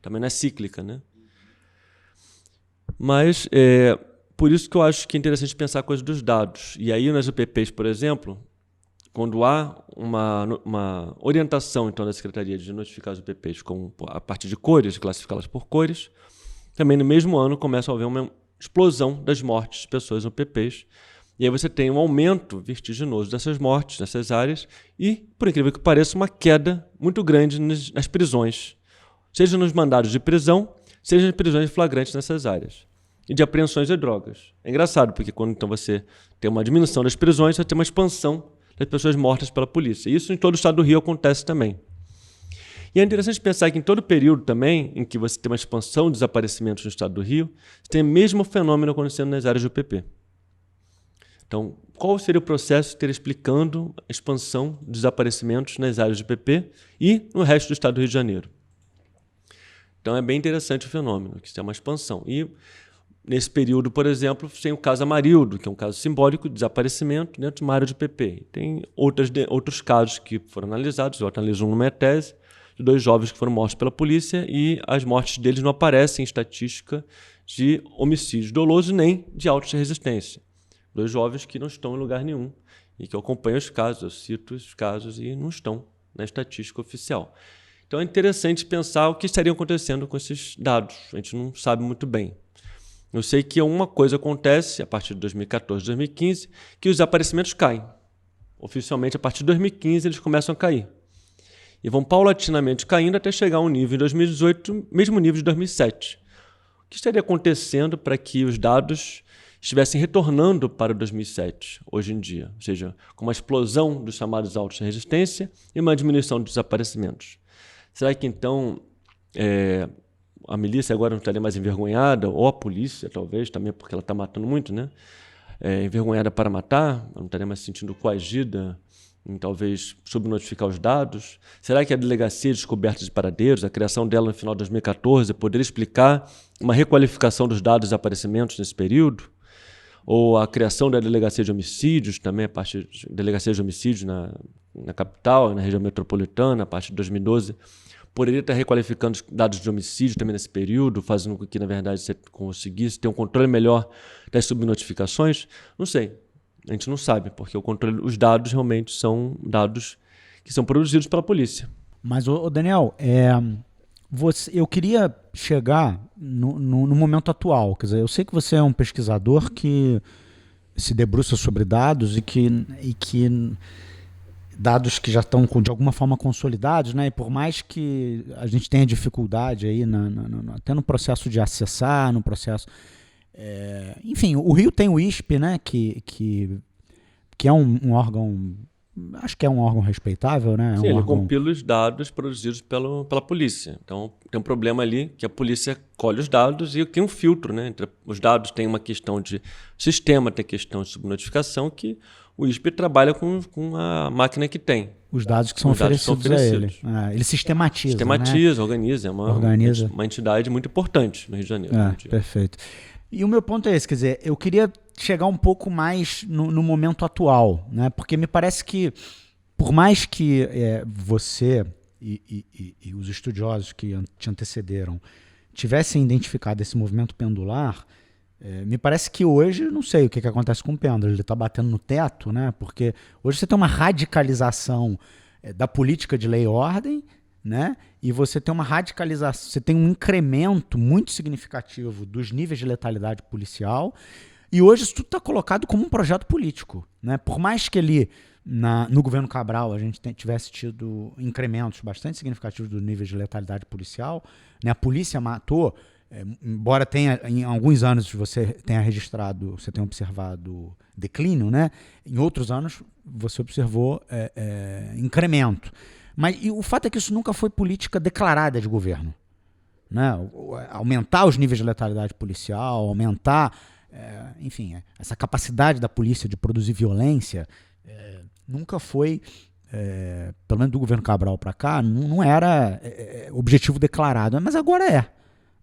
também não é cíclica, né? Mas por isso que eu acho que é interessante pensar a coisa dos dados. E aí nas UPPs, por exemplo, quando há uma orientação então da Secretaria de notificar as UPPs a partir de cores, de classificá-las por cores, também no mesmo ano começa a haver uma explosão das mortes de pessoas em UPPs. E aí você tem um aumento vertiginoso dessas mortes, nessas áreas, e, por incrível que pareça, uma queda muito grande nas prisões, seja nos mandados de prisão, seja nas prisões flagrantes nessas áreas. E de apreensões de drogas. É engraçado, porque quando então você tem uma diminuição das prisões, você tem uma expansão das pessoas mortas pela polícia. Isso em todo o estado do Rio acontece também. E é interessante pensar que em todo período também, em que você tem uma expansão de desaparecimentos no estado do Rio, você tem o mesmo fenômeno acontecendo nas áreas do UPP. Então, qual seria o processo de ter explicando a expansão de desaparecimentos nas áreas do UPP e no resto do estado do Rio de Janeiro? Então é bem interessante o fenômeno, que tem uma expansão. E nesse período, por exemplo, tem o caso Amarildo, que é um caso simbólico de desaparecimento dentro de uma área de PP. Tem outros casos que foram analisados, eu analiso um numa tese, de 2 jovens que foram mortos pela polícia e as mortes deles não aparecem em estatística de homicídio doloso nem de autos de resistência. 2 jovens que não estão em lugar nenhum e que eu acompanho os casos, eu cito os casos e não estão na estatística oficial. Então é interessante pensar o que estaria acontecendo com esses dados, a gente não sabe muito bem. Eu sei que uma coisa acontece a partir de 2014, 2015, que os desaparecimentos caem. Oficialmente, a partir de 2015, eles começam a cair. E vão paulatinamente caindo até chegar a um nível em 2018, mesmo nível de 2007. O que estaria acontecendo para que os dados estivessem retornando para 2007, hoje em dia? Ou seja, com uma explosão dos chamados autos de resistência e uma diminuição dos desaparecimentos. Será que, então, a milícia agora não estaria mais envergonhada, ou a polícia, talvez, também porque ela está matando muito, né? Envergonhada para matar, não estaria mais se sentindo coagida em talvez subnotificar os dados? Será que a Delegacia de Descoberta de Paradeiros, a criação dela no final de 2014, poderia explicar uma requalificação dos dados de desaparecimentos nesse período? Ou a criação da Delegacia de Homicídios, também a partir de Delegacia de Homicídios na capital, na região metropolitana, a partir de 2012, poderia estar requalificando os dados de homicídio também nesse período, fazendo com que, na verdade, você conseguisse ter um controle melhor das subnotificações? Não sei. A gente não sabe, porque os dados realmente são dados que são produzidos pela polícia. Mas, Daniel, eu queria chegar no momento atual. Quer dizer, eu sei que você é um pesquisador que se debruça sobre dados e que dados que já estão de alguma forma consolidados, né? E por mais que a gente tenha dificuldade aí até no processo de acessar, no processo... enfim, o Rio tem o ISP, né? Que é um órgão... Acho que é um órgão respeitável, né? Sim, ele compila os dados produzidos pela polícia. Então, tem um problema ali que a polícia colhe os dados e tem um filtro, né? Entre os dados tem uma questão de sistema, tem questão de subnotificação, que o ISP trabalha com a máquina que tem. Os dados que são oferecidos a ele. Ele sistematiza, Sistematiza, né? organiza. É uma entidade muito importante no Rio de Janeiro. Perfeito. E o meu ponto é esse, quer dizer, eu queria chegar um pouco mais no momento atual, né? Porque me parece que, por mais que você e os estudiosos que te antecederam tivessem identificado esse movimento pendular, me parece que hoje, não sei o que acontece com o pêndulo, ele está batendo no teto, né? Porque hoje você tem uma radicalização da política de lei e ordem, né? E você tem uma radicalização, você tem um incremento muito significativo dos níveis de letalidade policial, e hoje isso tudo está colocado como um projeto político, né? Por mais que ali no governo Cabral a gente tivesse tido incrementos bastante significativos do nível de letalidade policial, né? A polícia matou, embora tenha em alguns anos você tenha observado declínio, né? Em outros anos você observou incremento. Mas o fato é que isso nunca foi política declarada de governo, né? Aumentar os níveis de letalidade policial, aumentar, enfim, essa capacidade da polícia de produzir violência, nunca foi, pelo menos do governo Cabral para cá, não era objetivo declarado, mas agora é.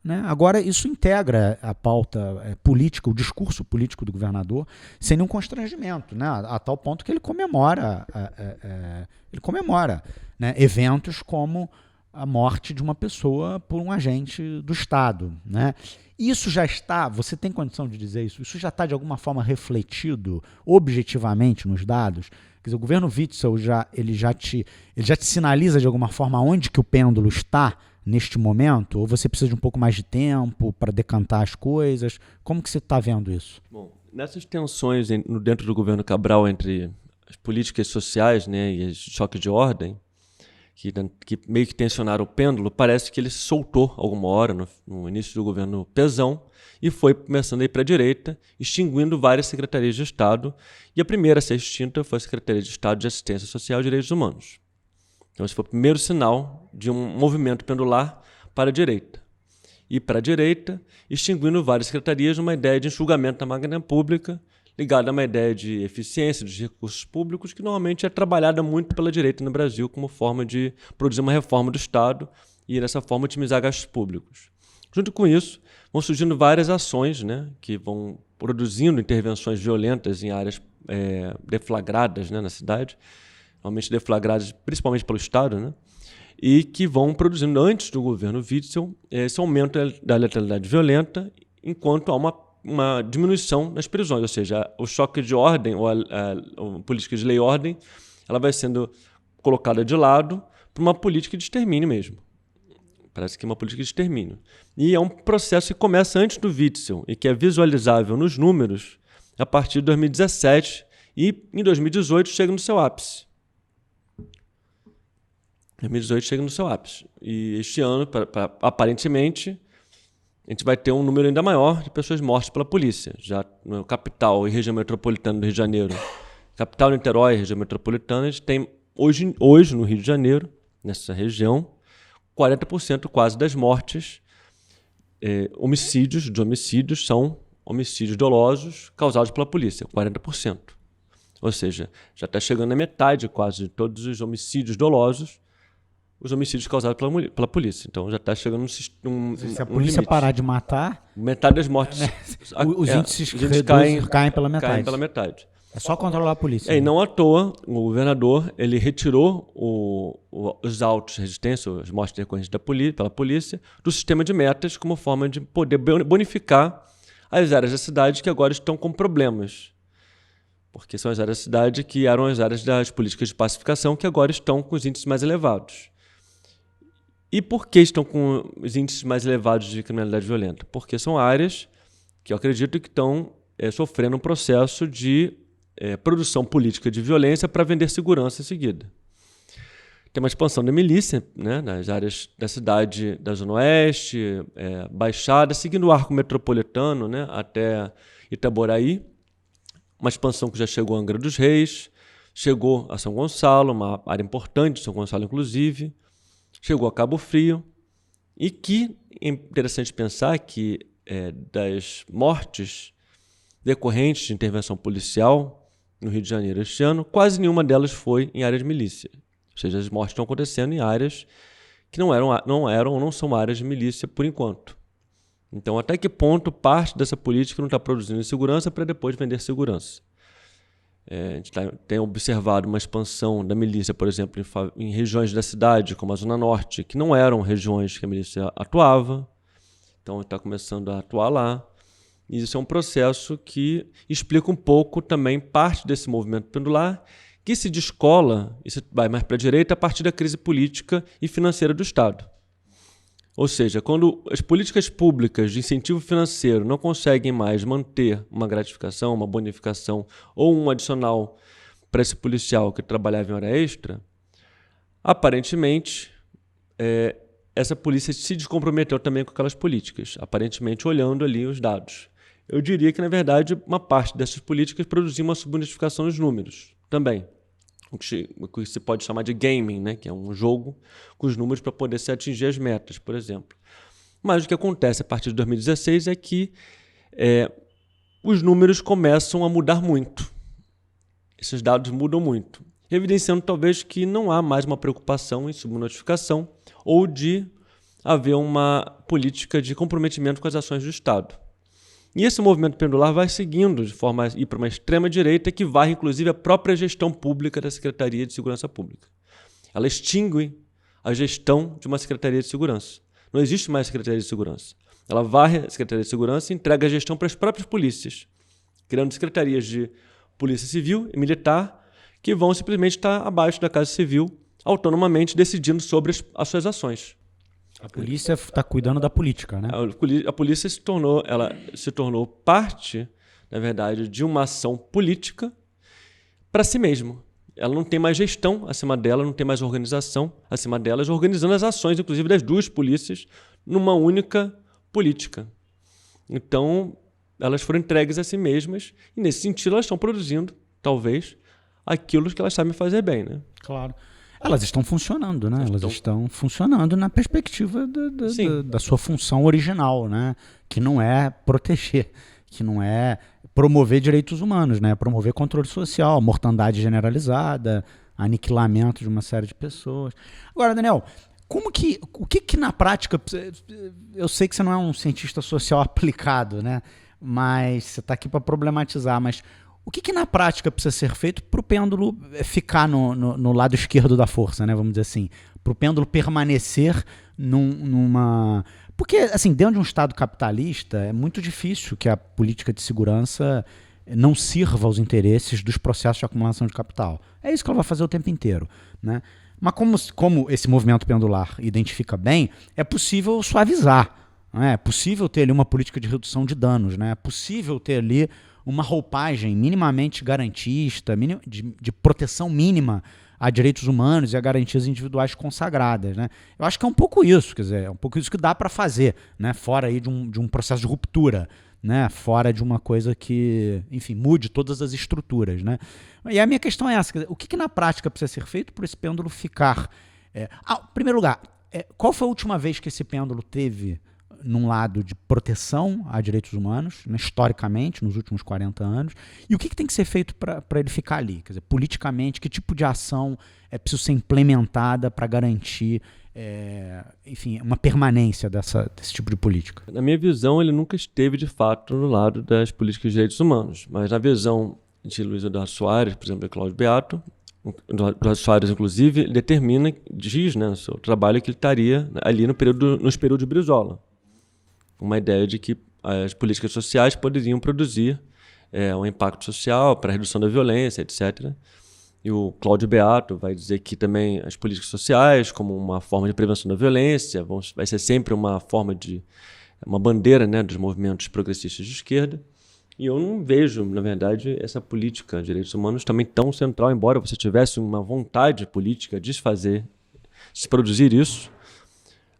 Né? Agora isso integra a pauta política, o discurso político do governador, sem nenhum constrangimento, né? A tal ponto que ele comemora, né, eventos como a morte de uma pessoa por um agente do Estado, né? Isso já está, você tem condição de dizer isso? Isso já está de alguma forma refletido objetivamente nos dados? Quer dizer, o governo Witzel ele já te sinaliza de alguma forma onde que o pêndulo está neste momento? Ou você precisa de um pouco mais de tempo para decantar as coisas? Como que você está vendo isso? Bom, nessas tensões dentro do governo Cabral entre as políticas sociais, né, e os choques de ordem, que meio que tensionaram o pêndulo, parece que ele se soltou alguma hora no início do governo Pezão e foi começando a ir para a direita, extinguindo várias secretarias de Estado, e a primeira a ser extinta foi a Secretaria de Estado de Assistência Social e Direitos Humanos. Então esse foi o primeiro sinal de um movimento pendular para a direita. E para a direita, extinguindo várias secretarias numa ideia de enxugamento da máquina pública, ligada a uma ideia de eficiência dos recursos públicos, que normalmente é trabalhada muito pela direita no Brasil como forma de produzir uma reforma do Estado e, dessa forma, otimizar gastos públicos. Junto com isso, vão surgindo várias ações, né, que vão produzindo intervenções violentas em áreas deflagradas, né, na cidade, normalmente deflagradas principalmente pelo Estado, né, e que vão produzindo, antes do governo Witzel, esse aumento da letalidade violenta, enquanto há uma diminuição das prisões, ou seja, o choque de ordem, ou a política de lei e ordem, ela vai sendo colocada de lado para uma política de extermínio mesmo. Parece que é uma política de extermínio. E é um processo que começa antes do Witzel e que é visualizável nos números a partir de 2017 e em 2018 chega no seu ápice. 2018 chega no seu ápice. E este ano, aparentemente, a gente vai ter um número ainda maior de pessoas mortas pela polícia. Já no capital e região metropolitana do Rio de Janeiro, capital, Niterói e região metropolitana, a gente tem hoje no Rio de Janeiro, nessa região, 40% quase das mortes, homicídios são homicídios dolosos causados pela polícia, 40%. Ou seja, já está chegando na metade quase de todos os homicídios dolosos, os homicídios causados pela polícia. Então já está chegando se a polícia parar de matar, metade das mortes, os índices caem pela metade. É só controlar a polícia. E não à toa, o governador ele retirou os autos de resistência, as mortes decorrentes pela polícia, do sistema de metas como forma de poder bonificar as áreas da cidade que agora estão com problemas. Porque são as áreas da cidade que eram as áreas das políticas de pacificação que agora estão com os índices mais elevados. E por que estão com os índices mais elevados de criminalidade violenta? Porque são áreas que eu acredito que estão sofrendo um processo de produção política de violência para vender segurança em seguida. Tem uma expansão da milícia, né, nas áreas da cidade da Zona Oeste, Baixada, seguindo o arco metropolitano, né, até Itaboraí. Uma expansão que já chegou a Angra dos Reis, chegou a São Gonçalo, uma área importante de São Gonçalo, inclusive, chegou a Cabo Frio, e que é interessante pensar que das mortes decorrentes de intervenção policial no Rio de Janeiro este ano, quase nenhuma delas foi em áreas de milícia. Ou seja, as mortes estão acontecendo em áreas que não eram ou não são áreas de milícia por enquanto. Então, até que ponto parte dessa política não está produzindo insegurança para depois vender segurança? A gente tem observado uma expansão da milícia, por exemplo, em regiões da cidade, como a Zona Norte, que não eram regiões que a milícia atuava. Então, está começando a atuar lá. E isso é um processo que explica um pouco também parte desse movimento pendular, que se descola e se vai mais para a direita a partir da crise política e financeira do Estado. Ou seja, quando as políticas públicas de incentivo financeiro não conseguem mais manter uma gratificação, uma bonificação ou um adicional para esse policial que trabalhava em hora extra, aparentemente essa polícia se descomprometeu também com aquelas políticas, aparentemente olhando ali os dados. Eu diria que, na verdade, uma parte dessas políticas produziu uma subnotificação nos números também. O que se pode chamar de gaming, né? Que é um jogo com os números para poder se atingir as metas, por exemplo. Mas o que acontece a partir de 2016 é que os números começam a mudar muito. Esses dados mudam muito, evidenciando talvez que não há mais uma preocupação em subnotificação ou de haver uma política de comprometimento com as ações do Estado. E esse movimento pendular vai seguindo de forma a ir para uma extrema-direita que varre, inclusive, a própria gestão pública da Secretaria de Segurança Pública. Ela extingue a gestão de uma Secretaria de Segurança. Não existe mais Secretaria de Segurança. Ela varre a Secretaria de Segurança e entrega a gestão para as próprias polícias, criando secretarias de Polícia Civil e Militar que vão simplesmente estar abaixo da Casa Civil, autonomamente decidindo sobre as suas ações. A polícia está cuidando da política, né? A polícia se tornou parte, na verdade, de uma ação política para si mesma. Ela não tem mais gestão acima dela, não tem mais organização acima delas, organizando as ações, inclusive, das duas polícias, numa única política. Então, elas foram entregues a si mesmas e, nesse sentido, elas estão produzindo, talvez, aquilo que elas sabem fazer bem, né? Claro. Elas estão funcionando, né? Elas estão funcionando na perspectiva da sua função original, né? Que não é proteger, que não é promover direitos humanos, né? Promover controle social, mortandade generalizada, aniquilamento de uma série de pessoas. Agora, Daniel, o que na prática, eu sei que você não é um cientista social aplicado, né? Mas você está aqui para problematizar, mas o que na prática precisa ser feito para o pêndulo ficar no lado esquerdo da força, né? Vamos dizer assim, para o pêndulo permanecer numa... Porque, assim, dentro de um Estado capitalista, é muito difícil que a política de segurança não sirva aos interesses dos processos de acumulação de capital. É isso que ela vai fazer o tempo inteiro, né? Mas como esse movimento pendular identifica bem, é possível suavizar. É possível ter ali uma política de redução de danos, né? É possível ter ali uma roupagem minimamente garantista, de proteção mínima a direitos humanos e a garantias individuais consagradas, né? Eu acho que é um pouco isso, quer dizer, é um pouco isso que dá para fazer, né? Fora aí de um processo de ruptura, né? Fora de uma coisa que, enfim, mude todas as estruturas, né? E a minha questão é essa, quer dizer, o que na prática precisa ser feito para esse pêndulo ficar... em primeiro lugar, qual foi a última vez que esse pêndulo teve num lado de proteção a direitos humanos, né, historicamente, nos últimos 40 anos, e o que tem que ser feito para ele ficar ali? Quer dizer, politicamente, que tipo de ação é preciso ser implementada para garantir, enfim, uma permanência desse tipo de política? Na minha visão, ele nunca esteve, de fato, no lado das políticas de direitos humanos, mas na visão de Luiz Eduardo Soares, por exemplo, e Cláudio Beato, Eduardo Soares, inclusive, diz, né, no seu trabalho, que ele estaria ali nos períodos de Brizola. Uma ideia de que as políticas sociais poderiam produzir um impacto social para a redução da violência, etc. E o Cláudio Beato vai dizer que também as políticas sociais, como uma forma de prevenção da violência, vai ser sempre uma forma uma bandeira, né, dos movimentos progressistas de esquerda. E eu não vejo, na verdade, essa política de direitos humanos também tão central, embora você tivesse uma vontade política de se produzir isso,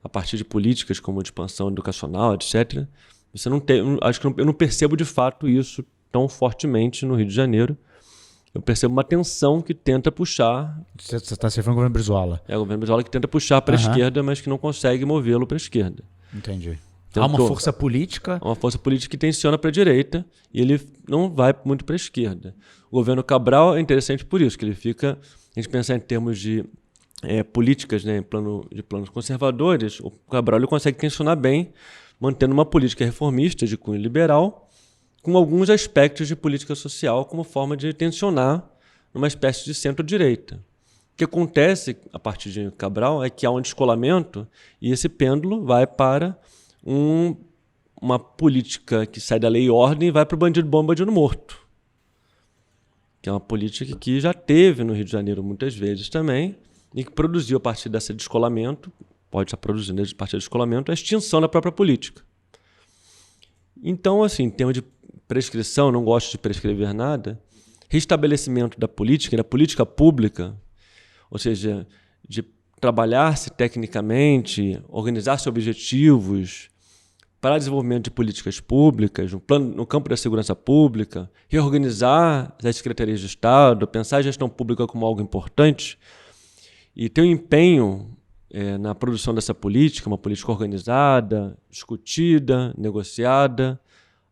a partir de políticas como de expansão educacional, etc. Você não tem, acho que eu não percebo de fato isso tão fortemente no Rio de Janeiro. Eu percebo uma tensão que tenta puxar... Você está se referindo ao governo Brizola. É o governo Brizola que tenta puxar para a esquerda, mas que não consegue movê-lo para a esquerda. Entendi. Há uma força política... Há uma força política que tensiona para a direita e ele não vai muito para a esquerda. O governo Cabral é interessante por isso, que ele fica... A gente pensar em termos de políticas, né, de planos conservadores, o Cabral ele consegue tensionar bem, mantendo uma política reformista de cunho liberal, com alguns aspectos de política social como forma de tensionar numa espécie de centro-direita. O que acontece a partir de Cabral é que há um descolamento e esse pêndulo vai para uma política que sai da lei e ordem e vai para o bandido bom, bandido morto. Que é uma política que já teve no Rio de Janeiro muitas vezes também, e que produziu a partir desse descolamento, pode estar produzindo a partir do descolamento, a extinção da própria política. Então, assim, em termos de prescrição, não gosto de prescrever nada, restabelecimento da política pública, ou seja, de trabalhar-se tecnicamente, organizar-se objetivos para desenvolvimento de políticas públicas, no campo da segurança pública, reorganizar as secretarias de Estado, pensar a gestão pública como algo importante, e ter um empenho na produção dessa política, uma política organizada, discutida, negociada,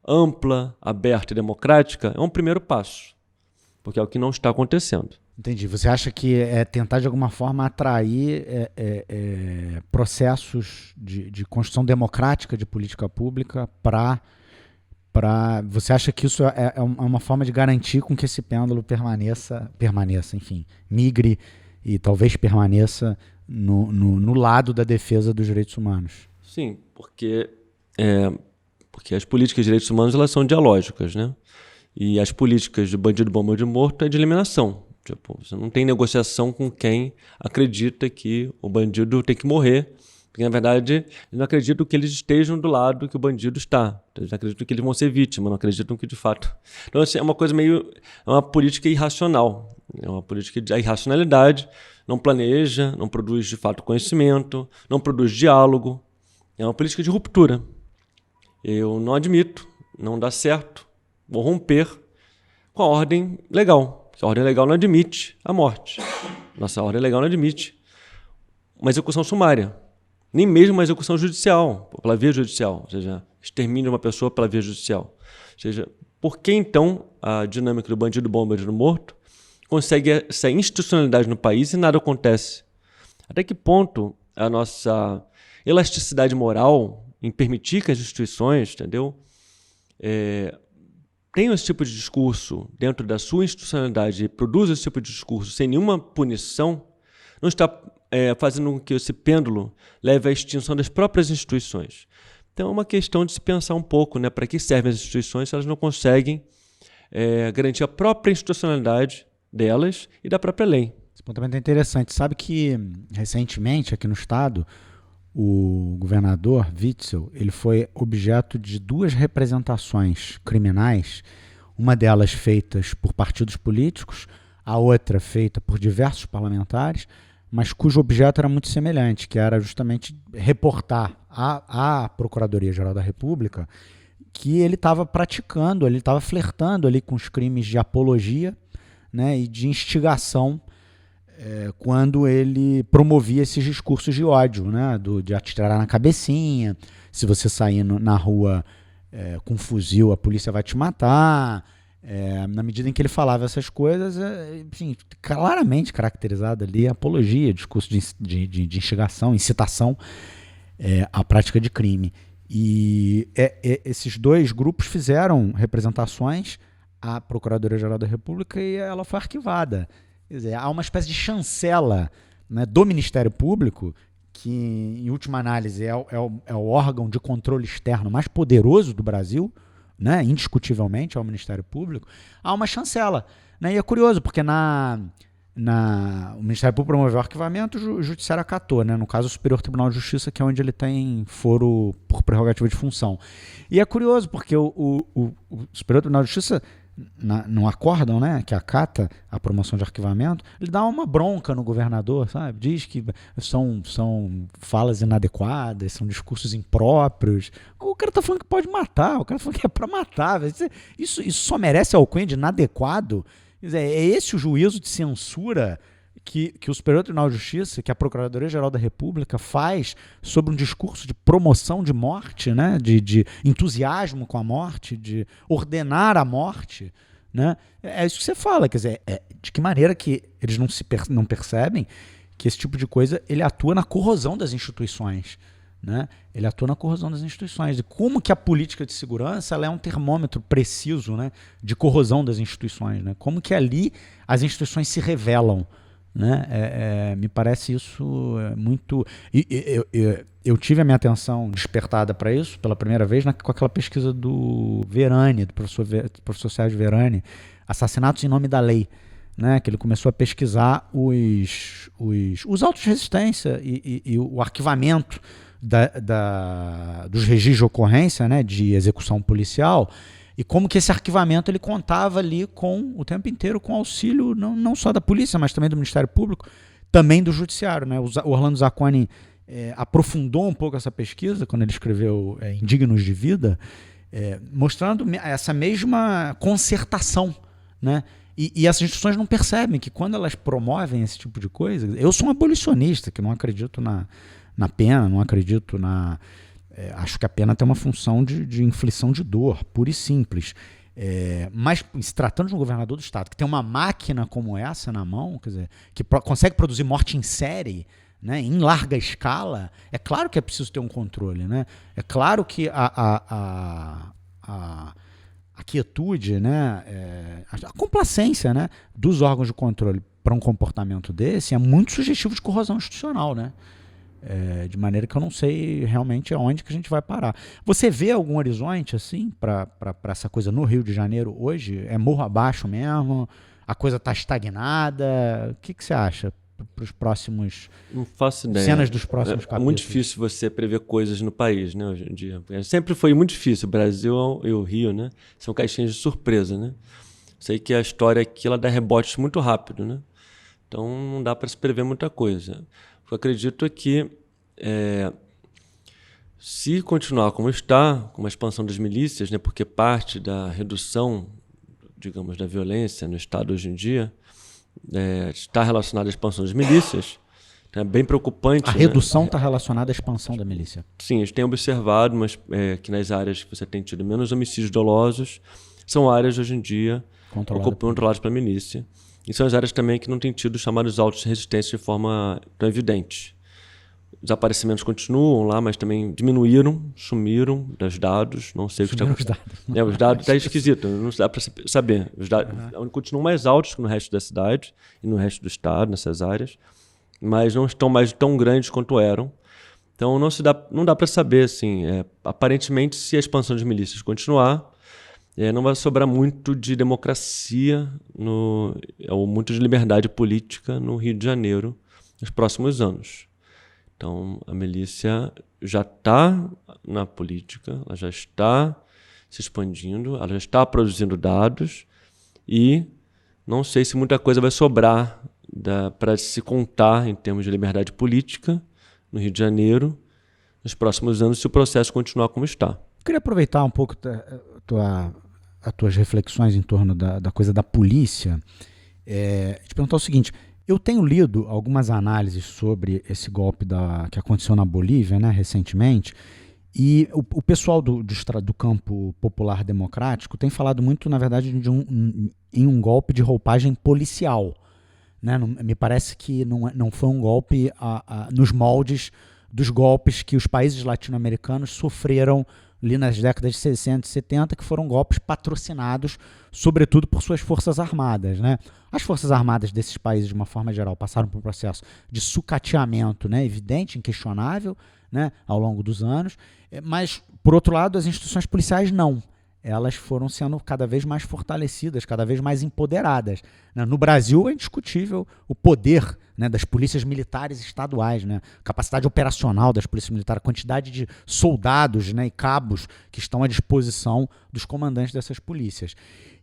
ampla, aberta e democrática, é um primeiro passo, porque é o que não está acontecendo. Entendi. Você acha que é tentar, de alguma forma, atrair processos de construção democrática de política pública Você acha que isso é uma forma de garantir com que esse pêndulo permaneça, enfim, migre e talvez permaneça no lado da defesa dos direitos humanos? Sim, porque as políticas de direitos humanos elas são dialógicas, né? E as políticas de bandido bom, bandido morto é de eliminação. Tipo, você não tem negociação com quem acredita que o bandido tem que morrer, porque, na verdade, eles não acreditam que eles estejam do lado que o bandido está. Eles acreditam que eles vão ser vítimas, não acreditam que, de fato... Então, assim, é uma coisa meio... É uma política irracional. É uma política de irracionalidade, não planeja, não produz, de fato, conhecimento, não produz diálogo. É uma política de ruptura. Eu não admito, não dá certo, vou romper com a ordem legal. Porque a ordem legal não admite a morte. Nossa ordem legal não admite uma execução sumária. Nem mesmo uma execução judicial, pela via judicial. Ou seja, extermínio uma pessoa pela via judicial. Ou seja, por que então a dinâmica do bandido bom, bandido morto consegue essa institucionalidade no país e nada acontece? Até que ponto a nossa elasticidade moral em permitir que as instituições, entendeu, tenham esse tipo de discurso dentro da sua institucionalidade e produzam esse tipo de discurso sem nenhuma punição, não está fazendo com que esse pêndulo leve à extinção das próprias instituições. Então é uma questão de se pensar um pouco, né, para que servem as instituições se elas não conseguem garantir a própria institucionalidade delas e da própria lei. Esse apontamento é interessante. Sabe que, recentemente, aqui no estado, o governador Witzel, ele foi objeto de 2 representações criminais, uma delas feitas por partidos políticos, a outra feita por diversos parlamentares, mas cujo objeto era muito semelhante, que era justamente reportar à Procuradoria-Geral da República que ele estava praticando, ele estava flertando ali com os crimes de apologia, né, e de instigação, quando ele promovia esses discursos de ódio, né, de atirar na cabecinha, se você sair na rua com um fuzil, a polícia vai te matar. Na medida em que ele falava essas coisas, enfim, claramente caracterizada ali a apologia, discurso de instigação, incitação à prática de crime. E esses 2 grupos fizeram representações à Procuradoria-Geral da República e ela foi arquivada. Quer dizer, há uma espécie de chancela, né, do Ministério Público, que, em última análise, é o órgão de controle externo mais poderoso do Brasil, né, indiscutivelmente, é o Ministério Público. Há uma chancela. Né, e é curioso, porque o Ministério Público promoveu o arquivamento, o Judiciário acatou, né, no caso o Superior Tribunal de Justiça, que é onde ele tem foro por prerrogativa de função. E é curioso, porque o Superior Tribunal de Justiça, no acórdão, né, que acata a promoção de arquivamento, ele dá uma bronca no governador, sabe? Diz que são falas inadequadas, são discursos impróprios. O cara tá falando que pode matar, o cara tá falando que é para matar. Isso só merece alcunha de inadequado. Quer dizer, é esse o juízo de censura que o Superior Tribunal de Justiça, que a Procuradoria-Geral da República faz sobre um discurso de promoção de morte, né, de entusiasmo com a morte, de ordenar a morte, né? É isso que você fala, quer dizer, de que maneira que eles não percebem que esse tipo de coisa ele atua na corrosão das instituições, né? Ele atua na corrosão das instituições. E como que a política de segurança ela é um termômetro preciso, né, de corrosão das instituições, né? Como que ali as instituições se revelam, né? Me parece isso muito... Eu tive a minha atenção despertada para isso pela primeira vez com aquela pesquisa do Verani, do professor Sérgio Verani, Assassinatos em Nome da Lei, né? Que ele começou a pesquisar os autos de resistência e o arquivamento dos registros de ocorrência, né, de execução policial, e como que esse arquivamento ele contava ali o tempo inteiro com auxílio não só da polícia, mas também do Ministério Público, também do Judiciário, né? O Orlando Zacconi aprofundou um pouco essa pesquisa quando ele escreveu Indignos de Vida, mostrando essa mesma concertação, né? E essas instituições não percebem que quando elas promovem esse tipo de coisa... Eu sou um abolicionista, que não acredito na pena, não acredito acho que a pena tem uma função de inflição de dor, pura e simples. Mas se tratando de um governador do estado que tem uma máquina como essa na mão, quer dizer, que consegue produzir morte em série, né, em larga escala, é claro que é preciso ter um controle, né? É claro que a quietude, né, a complacência, né, dos órgãos de controle para um comportamento desse é muito sugestivo de corrosão institucional, né? De maneira que eu não sei realmente aonde que a gente vai parar. Você vê algum horizonte assim para essa coisa no Rio de Janeiro hoje? É morro abaixo mesmo? A coisa está estagnada? O que você acha para os próximos... Não faço ideia. Cenas dos próximos capítulos? É muito difícil você prever coisas no país, né, hoje em dia. Sempre foi muito difícil. O Brasil e o Rio, né, são caixinhas de surpresa, né? Sei que a história aqui ela dá rebotes muito rápido, né? Então não dá para se prever muita coisa. Eu acredito que se continuar como está, com a expansão das milícias, né, porque parte da redução, digamos, da violência no Estado hoje em dia está relacionada à expansão das milícias, é bem preocupante. A redução está relacionada à expansão da milícia? Sim, a gente tem observado, mas que nas áreas que você tem tido menos homicídios dolosos, são áreas hoje em dia controladas pela milícia. E são as áreas também que não têm tido chamados autos de resistência de forma tão evidente. Os desaparecimentos continuam lá, mas também diminuíram, sumiram dos dados. Não sei o que está acontecendo. Os dados estão esquisitos, não dá para saber. Os dados continuam mais altos que no resto da cidade e no resto do estado, nessas áreas, mas não estão mais tão grandes quanto eram. Então não dá para saber. Assim, aparentemente, se a expansão das milícias continuar, E aí não vai sobrar muito de democracia ou muito de liberdade política no Rio de Janeiro nos próximos anos. Então, a milícia já está na política, ela já está se expandindo, ela já está produzindo dados e não sei se muita coisa vai sobrar para se contar em termos de liberdade política no Rio de Janeiro nos próximos anos se o processo continuar como está. Eu queria aproveitar um pouco as tuas reflexões em torno da coisa da polícia, te perguntar o seguinte: eu tenho lido algumas análises sobre esse golpe que aconteceu na Bolívia, né, recentemente, e o pessoal do campo popular democrático tem falado muito, na verdade, em um golpe de roupagem policial. Né? Me parece que não foi um golpe nos moldes dos golpes que os países latino-americanos sofreram ali nas décadas de 60 e 70, que foram golpes patrocinados, sobretudo, por suas forças armadas. Né? As forças armadas desses países, de uma forma geral, passaram por um processo de sucateamento, né, evidente, inquestionável, né, ao longo dos anos, mas, por outro lado, as instituições policiais não. Elas foram sendo cada vez mais fortalecidas, cada vez mais empoderadas. Né? No Brasil é indiscutível o poder, né, das polícias militares estaduais, né? A capacidade operacional das polícias militares, a quantidade de soldados, né, e cabos que estão à disposição dos comandantes dessas polícias.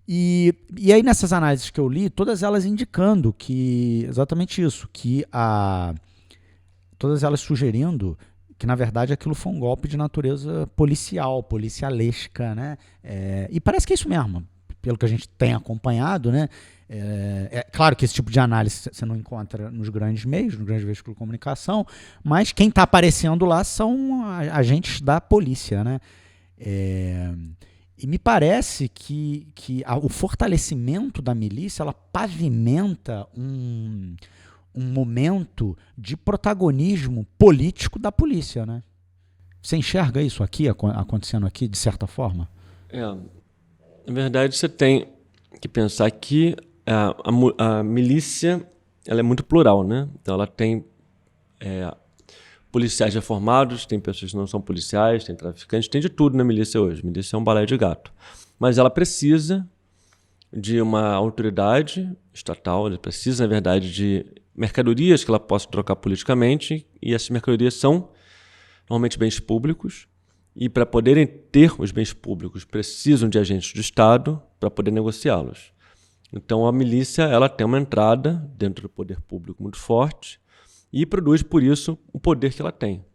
E aí nessas análises que eu li, todas elas indicando que exatamente isso, todas elas sugerindo que, na verdade, aquilo foi um golpe de natureza policial, policialesca, né? E parece que é isso mesmo, pelo que a gente tem acompanhado, né? É claro que esse tipo de análise você não encontra nos grandes meios, nos grandes veículos de comunicação, mas quem está aparecendo lá são agentes da polícia, né? E me parece que o fortalecimento da milícia, ela pavimenta um momento de protagonismo político da polícia, né? Você enxerga isso acontecendo aqui, de certa forma? Na verdade, você tem que pensar que a milícia ela é muito plural, né? Então, ela tem policiais reformados, tem pessoas que não são policiais, tem traficantes, tem de tudo na milícia hoje. A milícia é um balaio de gato. Mas ela precisa de uma autoridade estatal, ela precisa, na verdade, de mercadorias que ela possa trocar politicamente, e essas mercadorias são normalmente bens públicos, e para poderem ter os bens públicos precisam de agentes do Estado para poder negociá-los. Então a milícia ela tem uma entrada dentro do poder público muito forte e produz por isso o poder que ela tem.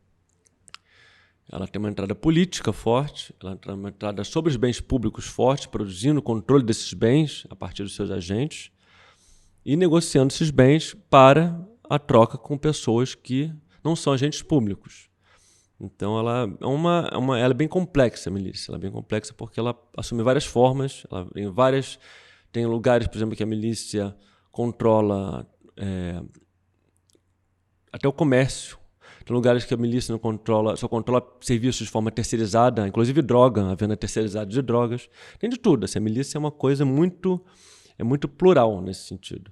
Ela tem uma entrada política forte, ela tem uma entrada sobre os bens públicos forte, produzindo o controle desses bens a partir dos seus agentes, e negociando esses bens para a troca com pessoas que não são agentes públicos. Então, ela é bem complexa, a milícia. Ela é bem complexa porque ela assume várias formas. Tem lugares, por exemplo, que a milícia controla até o comércio. Tem lugares que a milícia só controla serviços de forma terceirizada, inclusive droga, a venda terceirizada de drogas. Tem de tudo. A milícia é uma coisa muito plural nesse sentido.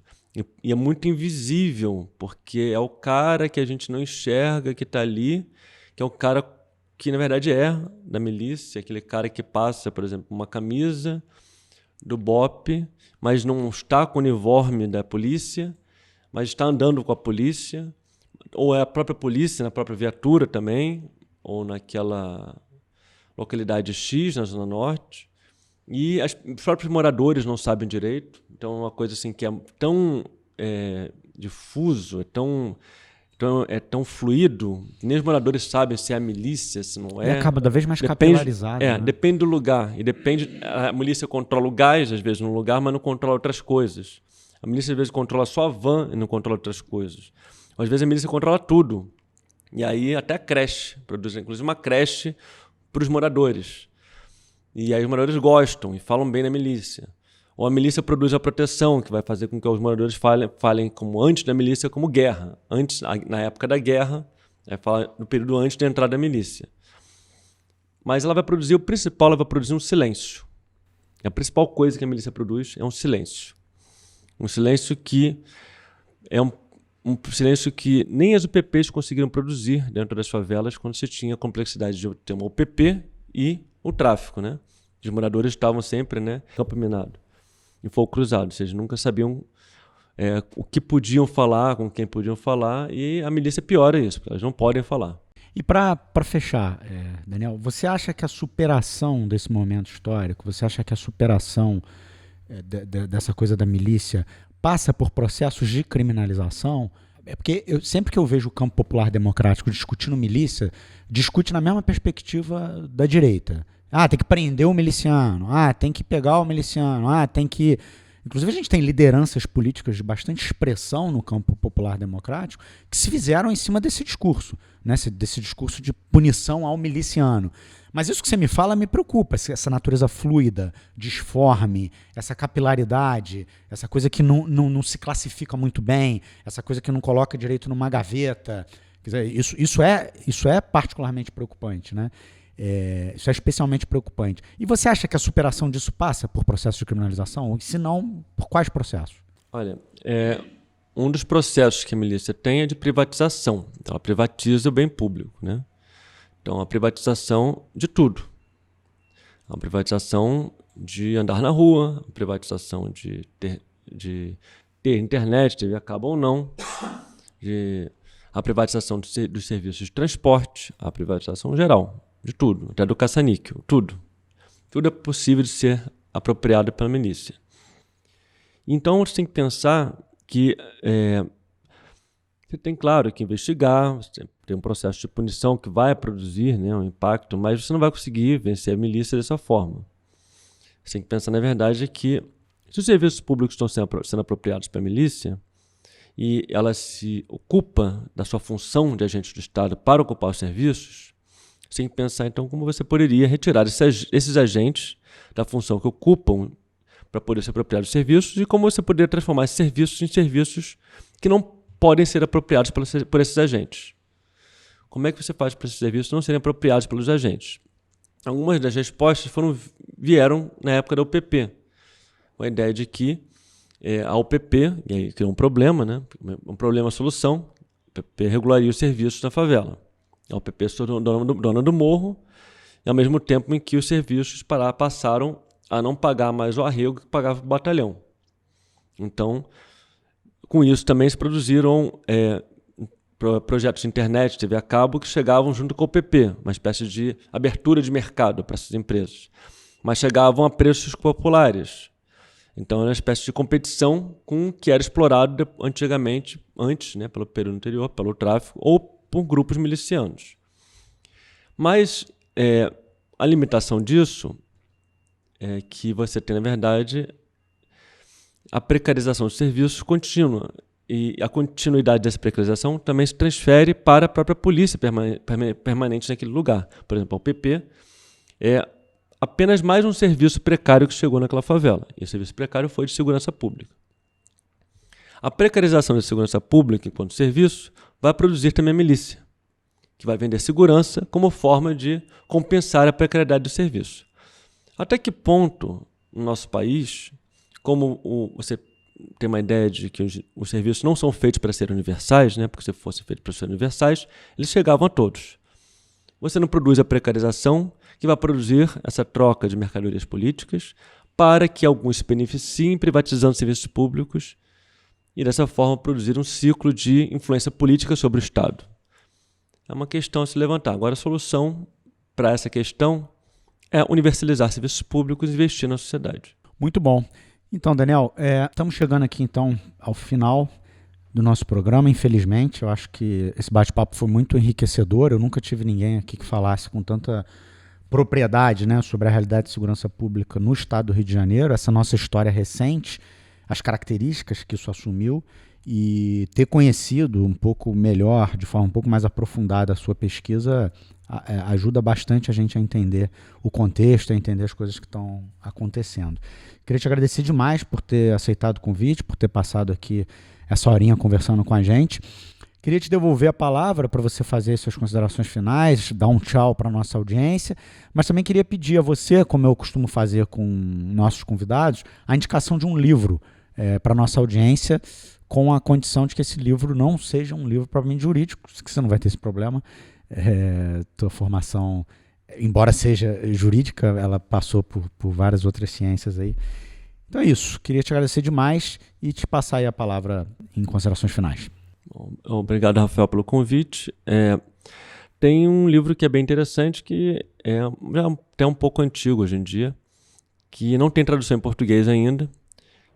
E é muito invisível, porque é o cara que a gente não enxerga que está ali, que é o cara que, na verdade, é da milícia, aquele cara que passa, por exemplo, uma camisa do BOPE, mas não está com o uniforme da polícia, mas está andando com a polícia, ou é a própria polícia, na própria viatura também, ou naquela localidade X, na Zona Norte. E os próprios moradores não sabem direito. Então, é uma coisa assim que é tão difuso, é tão fluido, que nem os moradores sabem se é a milícia, se não é. E acaba cada vez mais capilarizado. Né? Depende do lugar. E a milícia controla o gás, às vezes, num lugar, mas não controla outras coisas. A milícia, às vezes, controla só a van e não controla outras coisas. Às vezes, a milícia controla tudo. E aí, até a creche. Produz, inclusive, uma creche para os moradores. E aí os moradores gostam e falam bem da milícia. Ou a milícia produz a proteção, que vai fazer com que os moradores falem como antes da milícia, como guerra. Antes, na época da guerra, fala no período antes da entrada da milícia. Mas ela vai produzir, o principal, ela vai produzir um silêncio. A principal coisa que a milícia produz é um silêncio. Um silêncio que é um silêncio que nem as UPPs conseguiram produzir dentro das favelas quando se tinha a complexidade de ter uma UPP e o tráfico, né? Os moradores estavam sempre, né, campo minado, em fogo cruzado, ou seja, nunca sabiam o que podiam falar, com quem podiam falar, e a milícia piora isso, porque elas não podem falar. E para fechar, Daniel, você acha que a superação desse momento histórico, você acha que a superação dessa coisa da milícia passa por processos de criminalização? É porque sempre que eu vejo o campo popular democrático discutindo milícia, discute na mesma perspectiva da direita. Tem que prender o miliciano, tem que pegar o miliciano, tem que... Inclusive a gente tem lideranças políticas de bastante expressão no campo popular democrático que se fizeram em cima desse discurso, né? Desse discurso de punição ao miliciano. Mas isso que você me fala me preocupa, essa natureza fluida, disforme, essa capilaridade, essa coisa que não se classifica muito bem, essa coisa que não coloca direito numa gaveta. Quer dizer, isso é particularmente preocupante, né? Isso é especialmente preocupante. E você acha que a superação disso passa por processo de criminalização? Ou, se não, por quais processos? Olha, um dos processos que a milícia tem é de privatização. Ela privatiza o bem público, né? Então, a privatização de tudo. A privatização de andar na rua, a privatização de ter internet, TV a cabo ou não, a privatização dos serviços de transporte, a privatização geral. De tudo, até do caça-níquel, tudo. Tudo é possível de ser apropriado pela milícia. Então, você tem que pensar que você tem, claro, que investigar, você tem um processo de punição que vai produzir, né, um impacto, mas você não vai conseguir vencer a milícia dessa forma. Você tem que pensar, na verdade, que se os serviços públicos estão sendo apropriados pela milícia e ela se ocupa da sua função de agente do Estado para ocupar os serviços, você tem que pensar, então, como você poderia retirar esses agentes da função que ocupam para poder se apropriar dos serviços e como você poderia transformar esses serviços em serviços que não podem ser apropriados por esses agentes. Como é que você faz para esses serviços não serem apropriados pelos agentes? Algumas das respostas vieram na época da UPP, com a ideia de que a UPP, e aí criou um problema, né? Um problema-solução, a UPP regularia os serviços da favela. A UPP se tornou dona do morro, e ao mesmo tempo em que os serviços passaram a não pagar mais o arrego que pagava o batalhão. Então, com isso também se produziram projetos de internet, TV a cabo, que chegavam junto com o UPP, uma espécie de abertura de mercado para essas empresas. Mas chegavam a preços populares. Então, era uma espécie de competição com o que era explorado antes, né, pelo período anterior, pelo tráfico, ou por grupos milicianos. Mas a limitação disso é que você tem, na verdade, a precarização dos serviços contínua. E a continuidade dessa precarização também se transfere para a própria polícia permanente naquele lugar. Por exemplo, a UPP é apenas mais um serviço precário que chegou naquela favela. E o serviço precário foi de segurança pública. A precarização da segurança pública enquanto serviço vai produzir também a milícia, que vai vender segurança como forma de compensar a precariedade do serviço. Até que ponto, no nosso país, como você tem uma ideia de que os serviços não são feitos para serem universais, né? Porque se fossem feitos para serem universais, eles chegavam a todos. Você não produz a precarização que vai produzir essa troca de mercadorias políticas para que alguns se beneficiem privatizando serviços públicos e, dessa forma, produzir um ciclo de influência política sobre o Estado. É uma questão a se levantar. Agora, a solução para essa questão é universalizar serviços públicos e investir na sociedade. Muito bom. Então, Daniel, estamos chegando aqui, então, ao final do nosso programa, infelizmente. Eu acho que esse bate-papo foi muito enriquecedor. Eu nunca tive ninguém aqui que falasse com tanta propriedade, né, sobre a realidade de segurança pública no estado do Rio de Janeiro, essa nossa história recente, as características que isso assumiu, e ter conhecido um pouco melhor, de forma um pouco mais aprofundada a sua pesquisa, ajuda bastante a gente a entender o contexto, a entender as coisas que estão acontecendo. Queria te agradecer demais por ter aceitado o convite, por ter passado aqui essa horinha conversando com a gente. Queria te devolver a palavra para você fazer suas considerações finais, dar um tchau para a nossa audiência, mas também queria pedir a você, como eu costumo fazer com nossos convidados, a indicação de um livro para a nossa audiência, com a condição de que esse livro não seja um livro propriamente jurídico, que você não vai ter esse problema. Tua formação embora seja jurídica, ela passou por várias outras ciências aí. Então é isso. Queria te agradecer demais e te passar aí a palavra em considerações finais. Obrigado, Rafael, pelo convite. Tem um livro que é bem interessante, que é já até um pouco antigo hoje em dia, que não tem tradução em português ainda,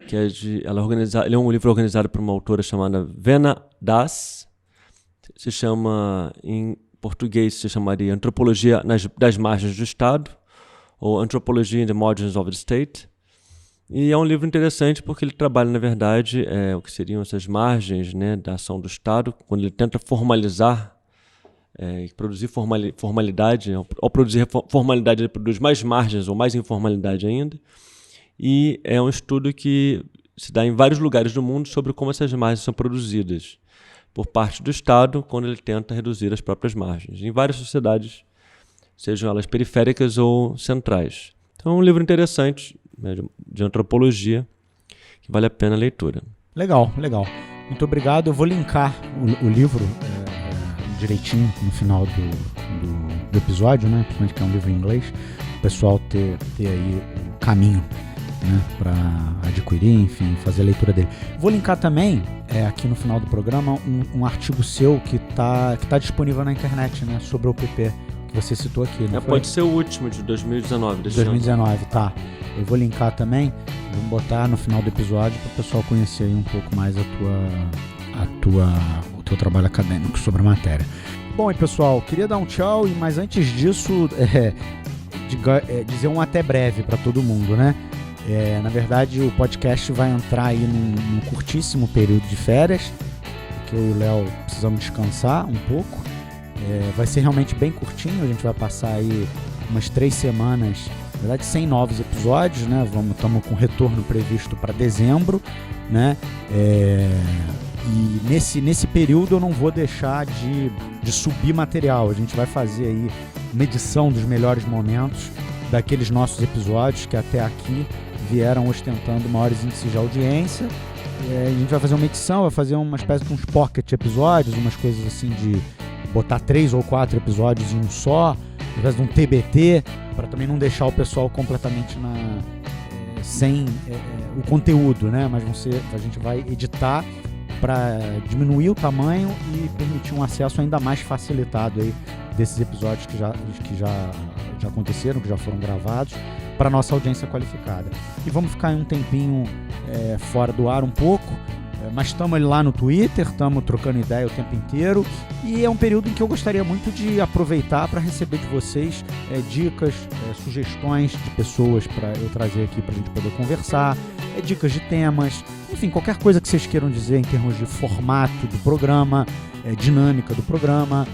que é ele é um livro organizado por uma autora chamada Vena Das. Se chama, em português, se chamaria Antropologia das Margens do Estado, ou Anthropology in the Margins of the State. E é um livro interessante porque ele trabalha, na verdade, o que seriam essas margens, né, da ação do Estado, quando ele tenta formalizar e produzir formalidade. Ao produzir formalidade, ele produz mais margens ou mais informalidade ainda. E é um estudo que se dá em vários lugares do mundo sobre como essas margens são produzidas por parte do Estado quando ele tenta reduzir as próprias margens, em várias sociedades, sejam elas periféricas ou centrais. Então é um livro interessante, né, de antropologia, que vale a pena a leitura. Legal. Muito obrigado. Eu vou linkar o livro direitinho no final do episódio, né? Principalmente que é um livro em inglês, o pessoal ter aí o caminho, né, para adquirir, enfim, fazer a leitura dele. Vou linkar também, aqui no final do programa, um artigo seu que tá disponível na internet, né, sobre o OPP, que você citou aqui. Não foi? Pode ser o último, de 2019. 2019, tá. Eu vou linkar também, vamos botar no final do episódio para o pessoal conhecer aí um pouco mais o teu trabalho acadêmico sobre a matéria. Bom, e pessoal, queria dar um tchau, mas antes disso, dizer um até breve para todo mundo, né? Na verdade, o podcast vai entrar aí num curtíssimo período de férias, porque eu e o Léo precisamos descansar um pouco. Vai ser realmente bem curtinho, a gente vai passar aí umas 3 semanas, na verdade, sem novos episódios, né? Estamos com retorno previsto para dezembro, né? E nesse período eu não vou deixar de subir material. A gente vai fazer aí uma edição dos melhores momentos daqueles nossos episódios que até aqui vieram ostentando maiores índices de audiência. A gente vai fazer uma edição, vai fazer uma espécie de uns pocket episódios, umas coisas assim de botar 3 ou 4 episódios em um só, ao invés de um TBT, para também não deixar o pessoal completamente sem o conteúdo, né? Mas a gente vai editar para diminuir o tamanho e permitir um acesso ainda mais facilitado aí desses episódios que já aconteceram, que já foram gravados, para nossa audiência qualificada. E vamos ficar um tempinho fora do ar um pouco, mas estamos lá no Twitter, estamos trocando ideia o tempo inteiro, e é um período em que eu gostaria muito de aproveitar para receber de vocês dicas, sugestões de pessoas para eu trazer aqui para a gente poder conversar, dicas de temas, enfim, qualquer coisa que vocês queiram dizer em termos de formato do programa, dinâmica do programa,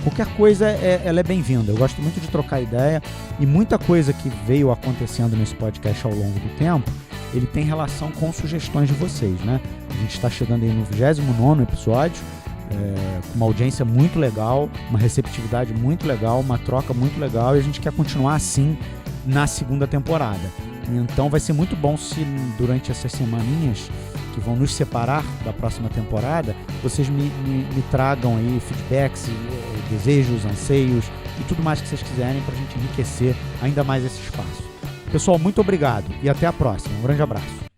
qualquer coisa ela é bem-vinda. Eu gosto muito de trocar ideia, e muita coisa que veio acontecendo nesse podcast ao longo do tempo, ele tem relação com sugestões de vocês, né? A gente está chegando aí no 29º episódio, com uma audiência muito legal, uma receptividade muito legal, uma troca muito legal, e a gente quer continuar assim na segunda temporada. Então vai ser muito bom se durante essas semaninhas que vão nos separar da próxima temporada, vocês me tragam aí feedbacks, desejos, anseios e tudo mais que vocês quiserem para a gente enriquecer ainda mais esse espaço. Pessoal, muito obrigado e até a próxima. Um grande abraço.